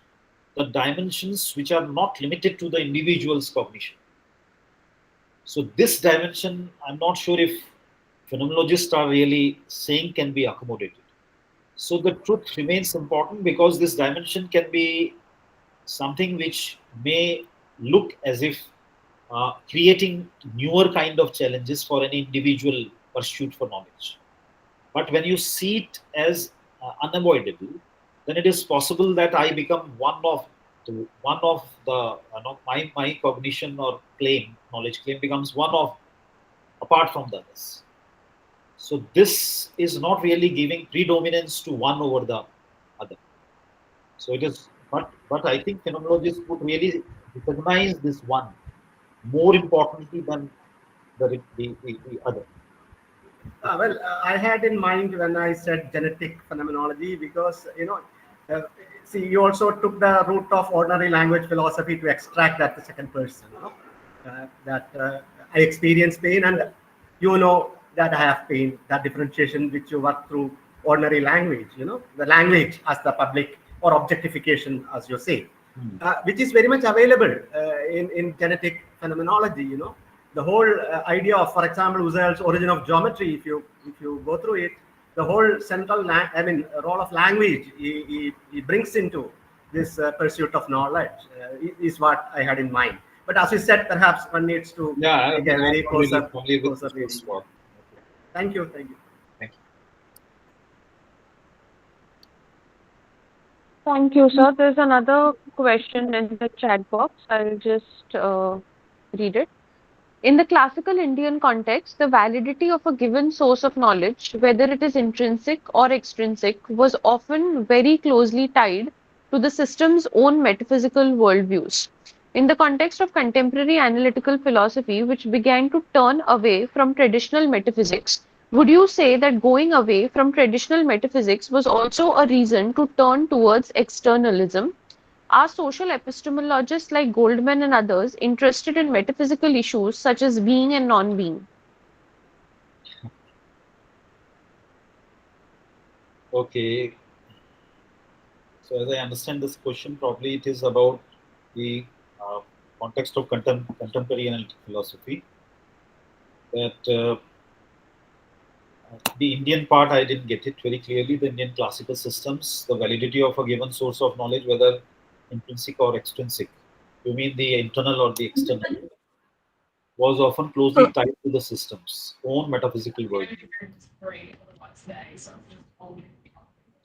the dimensions which are not limited to the individual's cognition. So this dimension, I'm not sure if phenomenologists are really saying can be accommodated. So the truth remains important, because this dimension can be something which may look as if creating newer kind of challenges for any individual pursuit for knowledge. But when you see it as unavoidable, then it is possible that I become one of the my cognition or knowledge claim becomes one of apart from the others. So this is not really giving predominance to one over the other. So it is, but I think phenomenologists would really recognize this one more importantly than the other. I had in mind when I said genetic phenomenology, because see, you also took the route of ordinary language philosophy to extract that the second person, that I experience pain, and that I have pain. That differentiation which you work through ordinary language, the language as the public or objectification, as you say, which is very much available in genetic phenomenology. The whole idea of, for example, Husserl's Origin of Geometry, if you go through it, the whole central role of language he brings into this pursuit of knowledge is what I had in mind. But as you said, perhaps one needs to take a very closer reading. Thank you. Thank you. Thank you, sir. There's another question in the chat box. I'll just read it. In the classical Indian context, the validity of a given source of knowledge, whether it is intrinsic or extrinsic, was often very closely tied to the system's own metaphysical worldviews. In the context of contemporary analytical philosophy, which began to turn away from traditional metaphysics, would you say that going away from traditional metaphysics was also a reason to turn towards externalism? Are social epistemologists like Goldman and others interested in metaphysical issues such as being and non-being? Okay. So as I understand this question, probably it is about the context of contemporary analytic philosophy. That the Indian part, I didn't get it very clearly. The Indian classical systems, the validity of a given source of knowledge, whether intrinsic or extrinsic. You mean the internal or the external? Was often closely tied to the system's own metaphysical world.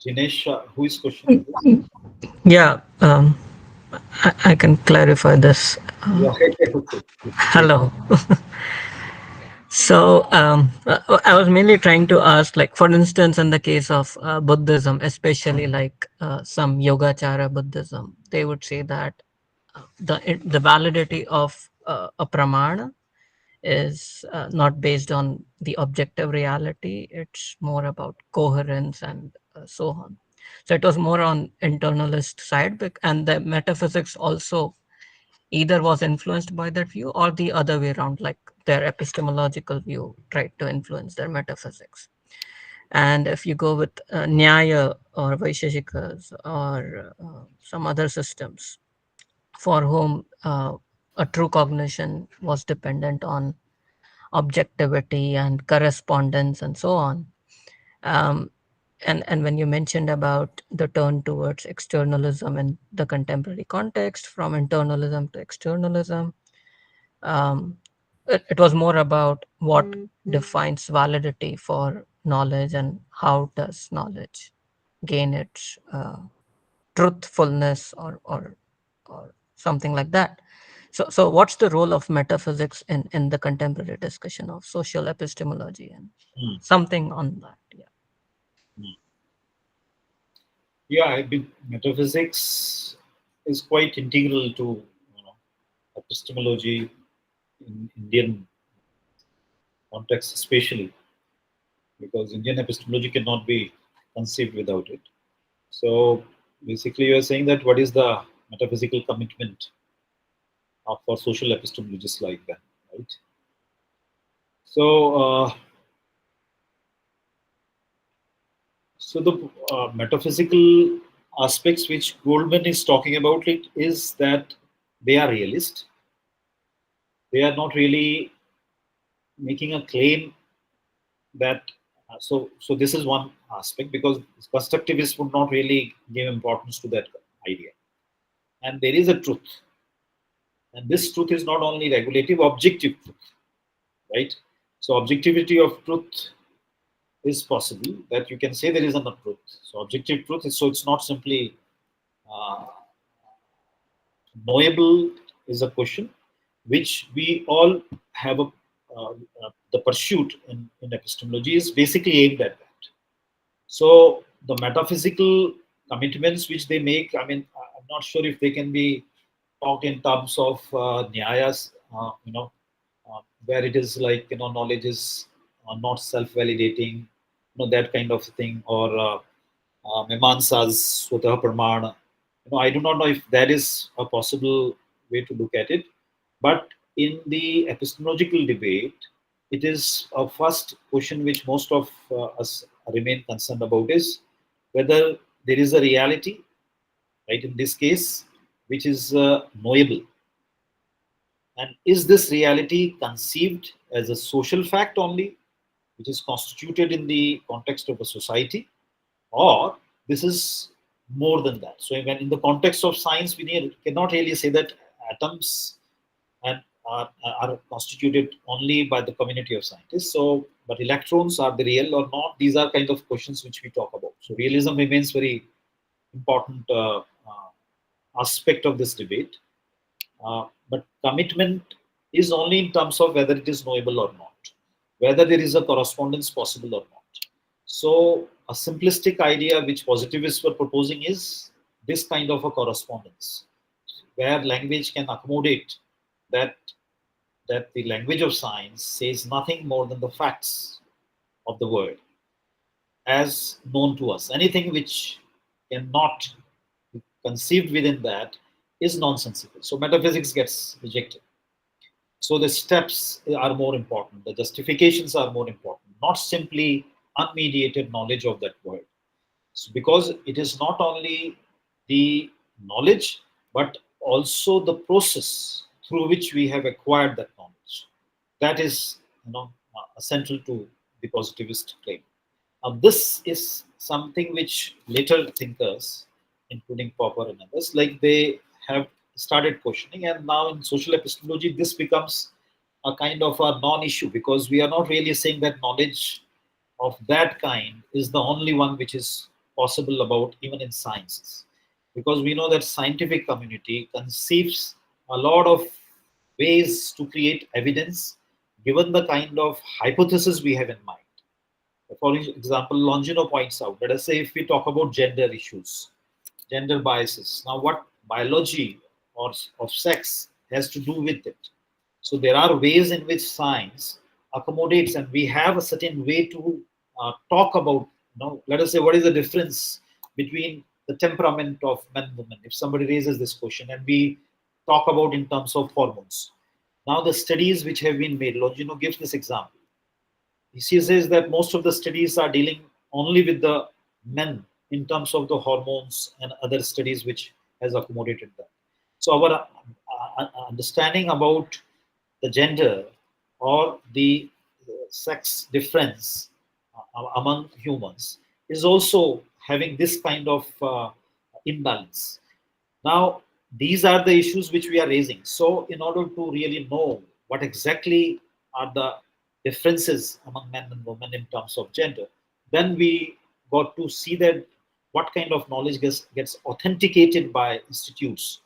Jinesh, who is questioning this? Yeah, I can clarify this. Yeah, okay. Hello. So, I was mainly trying to ask, like, for instance, in the case of Buddhism, especially like some Yogacara Buddhism, they would say that the validity of a pramana is not based on the objective reality. It's more about coherence and so on. So it was more on internalist side, and the metaphysics also either was influenced by that view or the other way around, like their epistemological view tried to influence their metaphysics. And if you go with Nyaya or Vaisheshikas or some other systems for whom a true cognition was dependent on objectivity and correspondence and so on. Um, and when you mentioned about the turn towards externalism in the contemporary context, from internalism to externalism, um, it was more about what defines validity for knowledge and how does knowledge gain its truthfulness or something like that. So what's the role of metaphysics in the contemporary discussion of social epistemology and something on that? Yeah. Yeah, metaphysics is quite integral to epistemology in Indian context, especially because Indian epistemology cannot be conceived without it. So basically, you are saying that what is the metaphysical commitment for social epistemologists like that, right? So, so the metaphysical aspects which Goldman is talking about it is that they are realist. They are not really making a claim that. So this is one aspect, because constructivists would not really give importance to that idea. And there is a truth, and this truth is not only regulative, objective truth, right? So objectivity of truth is possible, that you can say there is a truth. So objective truth is, so it's not simply uh, knowable is a question which we all have the pursuit in epistemology is basically aimed at that. So the metaphysical commitments which they make, I mean, I'm not sure if they can be talked in terms of nyayas, where it is like, knowledge is not self-validating, that kind of thing, or Memansas Swatah Pramana. I do not know if that is a possible way to look at it, but in the epistemological debate, it is a first question which most of us remain concerned about is whether there is a reality, right, in this case, which is knowable. And is this reality conceived as a social fact only, which is constituted in the context of a society, or this is more than that? So when in the context of science, we cannot really say that atoms and are constituted only by the community of scientists. So, but electrons, are they real or not? These are kind of questions which we talk about. So realism remains very important aspect of this debate. But commitment is only in terms of whether it is knowable or not, whether there is a correspondence possible or not. So a simplistic idea which positivists were proposing is this kind of a correspondence, where language can accommodate that the language of science says nothing more than the facts of the world as known to us. Anything which cannot be conceived within that is nonsensical. So metaphysics gets rejected. So the steps are more important, the justifications are more important, not simply unmediated knowledge of that world. So because it is not only the knowledge, but also the process through which we have acquired that knowledge. That is, essential to the positivist claim. This is something which later thinkers, including Popper and others, like they have started questioning, and now in social epistemology, this becomes a kind of a non-issue, because we are not really saying that knowledge of that kind is the only one which is possible about even in sciences, because we know that scientific community conceives a lot of ways to create evidence given the kind of hypothesis we have in mind. For example, Longino points out, let us say if we talk about gender issues, gender biases, now what biology or of sex has to do with it? So there are ways in which science accommodates, and we have a certain way to talk about, let us say, what is the difference between the temperament of men and women? If somebody raises this question and we talk about in terms of hormones. Now the studies which have been made, Longino gives this example. He says that most of the studies are dealing only with the men in terms of the hormones, and other studies which has accommodated that. So our understanding about the gender or the sex difference among humans is also having this kind of imbalance. Now, these are the issues which we are raising. So in order to really know what exactly are the differences among men and women in terms of gender, then we got to see that what kind of knowledge gets authenticated by institutes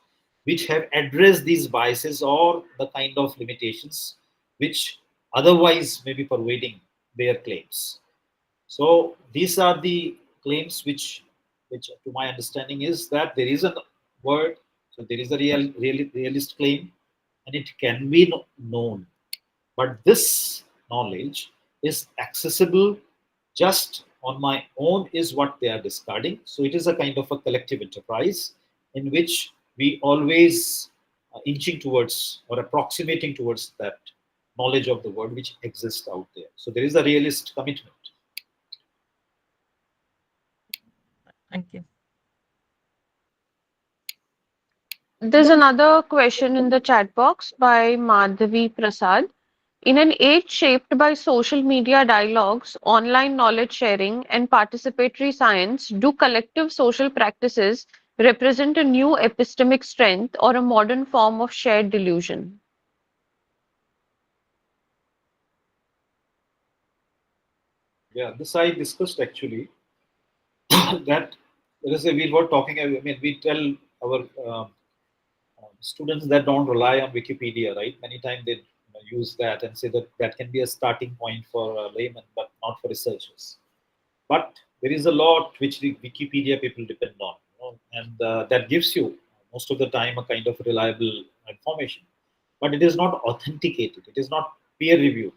which have addressed these biases or the kind of limitations which otherwise may be pervading their claims. So these are the claims which to my understanding is that there is a word, so there is a realist claim, and it can be known. But this knowledge is accessible just on my own is what they are discarding. So it is a kind of a collective enterprise in which we always inching towards or approximating towards that knowledge of the world which exists out there. So there is a realist commitment. Thank you. There's another question in the chat box by Madhavi Prasad. In an age shaped by social media dialogues, online knowledge sharing, and participatory science, do collective social practices represent a new epistemic strength or a modern form of shared delusion? Yeah, this I discussed actually. That let us say we were talking. I mean, we tell our students that don't rely on Wikipedia, right? Many times they use that and say that that can be a starting point for a layman, but not for researchers. But there is a lot which the Wikipedia people depend on, and that gives you most of the time a kind of reliable information. But it is not authenticated. It is not peer reviewed.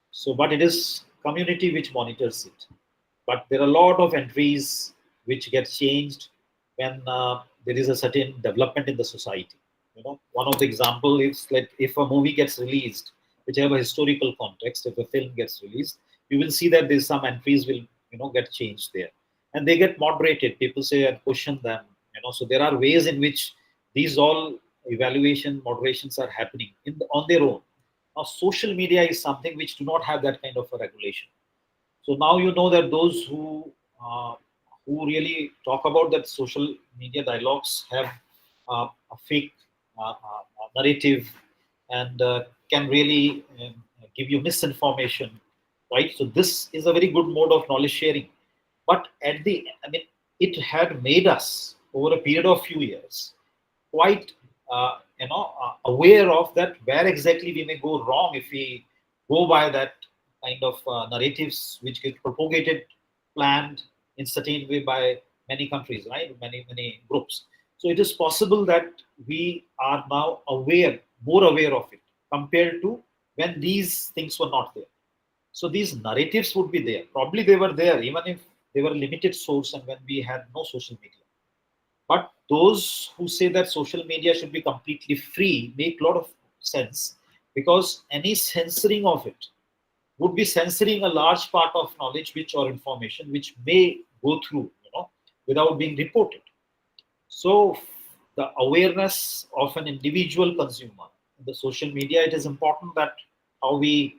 So, but it is community which monitors it. But there are a lot of entries which get changed when there is a certain development in the society. One of the example is like if a movie gets released, which have a historical context, if a film gets released, you will see that there's some entries will get changed there, and they get moderated. People say and question them. So there are ways in which these all evaluation moderations are happening on their own. Now, social media is something which do not have that kind of a regulation. So now you know that those who really talk about that social media dialogues have a fake narrative and can really give you misinformation, right? So this is a very good mode of knowledge sharing. But I mean, it had made us over a period of few years quite aware of that where exactly we may go wrong if we go by that kind of narratives which get propagated, planned in certain way by many countries, right? Many groups. So it is possible that we are now more aware of it compared to when these things were not there. So these narratives would be there. Probably they were there even if they were limited source and when we had no social media. But those who say that social media should be completely free make a lot of sense, because any censoring of it would be censoring a large part of knowledge or information which may go through, without being reported. So the awareness of an individual consumer in the social media, it is important that how we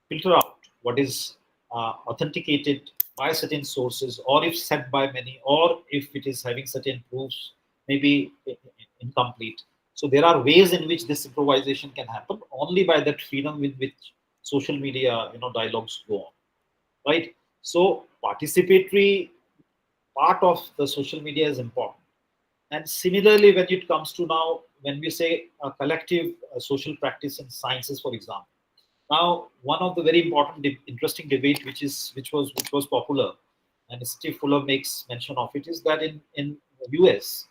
filter out what is authenticated by certain sources, or if said by many, or if it is having certain proofs, maybe incomplete. So there are ways in which this improvisation can happen only by that freedom with which social media, dialogues go on, right? So participatory part of the social media is important. And similarly, when it comes to now, when we say a collective social practice in sciences, for example, now one of the very important, interesting debate which was popular, and Steve Fuller makes mention of it, is that in US,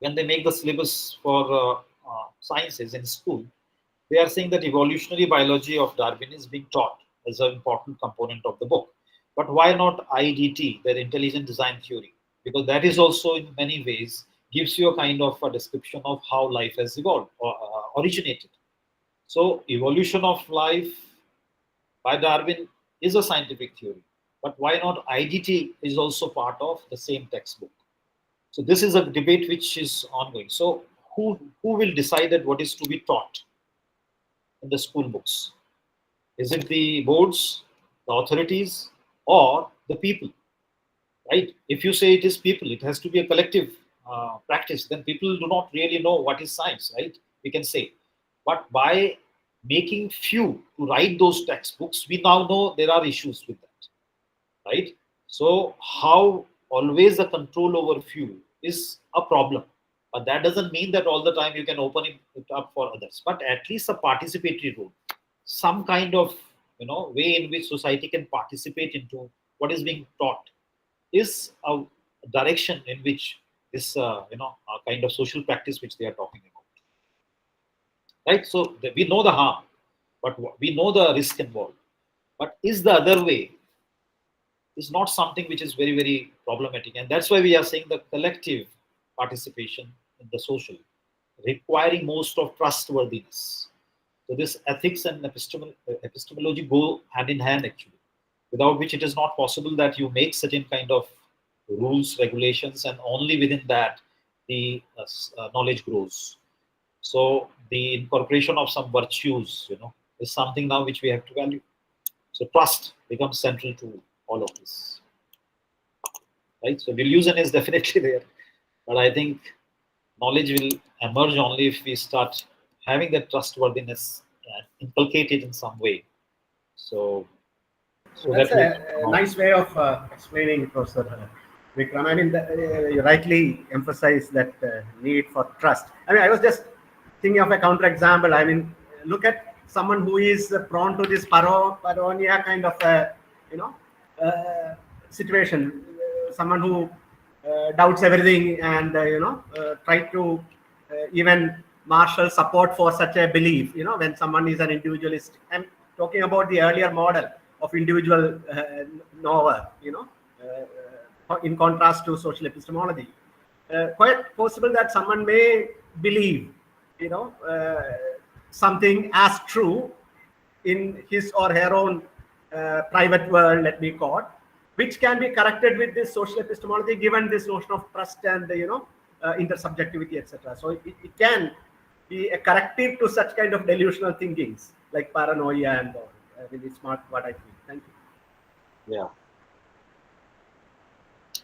when they make the syllabus for sciences in school, they are saying that evolutionary biology of Darwin is being taught as an important component of the book. But why not IDT, their intelligent design theory? Because that is also in many ways gives you a kind of a description of how life has evolved or originated. So evolution of life by Darwin is a scientific theory, but why not IDT is also part of the same textbook? So this is a debate which is ongoing. So who will decide that what is to be taught in the school books? Is it the boards, the authorities, or the people? Right? If you say it is people, it has to be a collective practice. Then people do not really know what is science, right? We can say, but by making few to write those textbooks, we now know there are issues with that, right? So how always the control over few is a problem, but that doesn't mean that all the time you can open it up for others. But at least a participatory role, some kind of way in which society can participate into what is being taught, is a direction in which this a kind of social practice which they are talking about, right? So we know the harm, but we know the risk involved. But is the other way is not something which is very, very problematic, and that's why we are saying the collective participation in the social, requiring most of trustworthiness. So this ethics and epistemology go hand in hand actually, without which it is not possible that you make certain kind of rules, regulations, and only within that the knowledge grows. So the incorporation of some virtues, is something now which we have to value. So trust becomes central to all of this, right? So delusion is definitely there, but I think knowledge will emerge only if we start having that trustworthiness and inculcate it in some way. So that's that a nice way of explaining, Professor Vikram. I mean, you rightly emphasize that need for trust. I mean, I was just thinking of a counterexample. I mean, look at someone who is prone to this paranoia kind of situation. Someone who doubts everything and try to even marshal support for such a belief. When someone is an individualist, I'm talking about the earlier model of individual knower. In contrast to social epistemology, quite possible that someone may believe, something as true in his or her own private world, let me call it, which can be corrected with this social epistemology, given this notion of trust and intersubjectivity, etc. So it can be a corrective to such kind of delusional thinkings like paranoia and all. Really smart, what I think. Thank you. Yeah.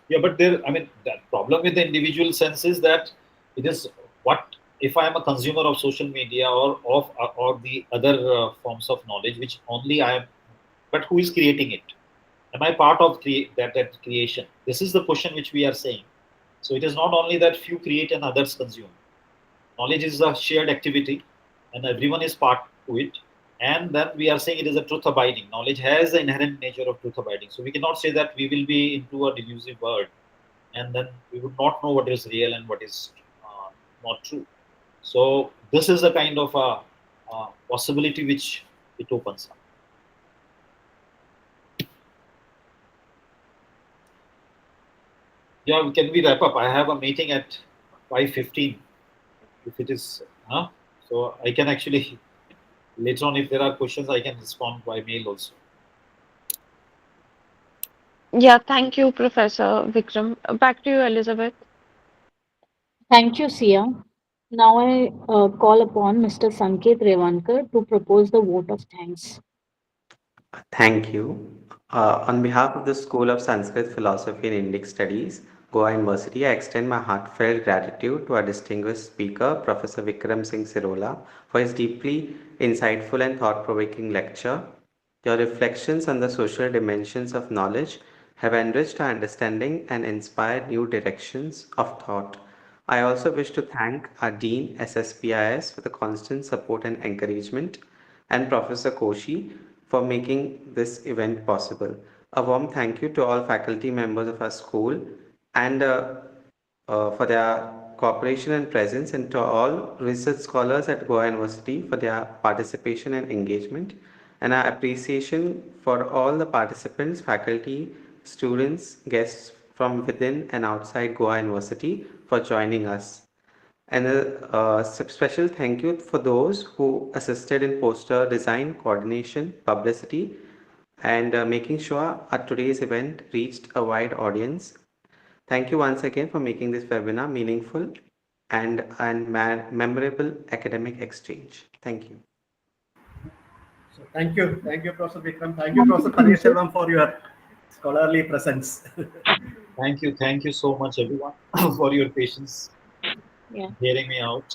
Yeah, but there, I mean, the problem with the individual sense is that it is what if I am a consumer of social media or the other forms of knowledge, which only I am, but who is creating it? Am I part of that creation? This is the question which we are saying. So it is not only that few create and others consume. Knowledge is a shared activity and everyone is part to it. And then we are saying it is a truth abiding. Knowledge has the inherent nature of truth abiding. So we cannot say that we will be into a delusive world and then we would not know what is real and what is not true. So this is the kind of a possibility which it opens up. Yeah, can we wrap up? I have a meeting at 5:15. If it is, so I can actually later on, if there are questions, I can respond by mail also. Yeah, thank you, Professor Vikram. Back to you, Elizabeth. Thank you, Sia. Now I call upon Mr. Sanket Revankar to propose the vote of thanks. Thank you. On behalf of the School of Sanskrit Philosophy and Indic Studies, Goa University, I extend my heartfelt gratitude to our distinguished speaker, Professor Vikram Singh Sirola, for his deeply insightful and thought-provoking lecture. Your reflections on the social dimensions of knowledge have enriched our understanding and inspired new directions of thought. I also wish to thank our Dean, SSPIS, for the constant support and encouragement, and Professor Koshi for making this event possible. A warm thank you to all faculty members of our school and for their cooperation and presence, and to all research scholars at Goa University for their participation and engagement, and our appreciation for all the participants, faculty, students, guests from within and outside Goa University for joining us. And a special thank you for those who assisted in poster design, coordination, publicity, and making sure our today's event reached a wide audience. Thank you once again for making this webinar meaningful and memorable academic exchange. Thank you. So thank you, Professor Vikram. Thank you, Thank Professor you, Sanket. Paneerselvam, for your scholarly presence. Thank you so much, everyone, for your patience Yeah. hearing me out.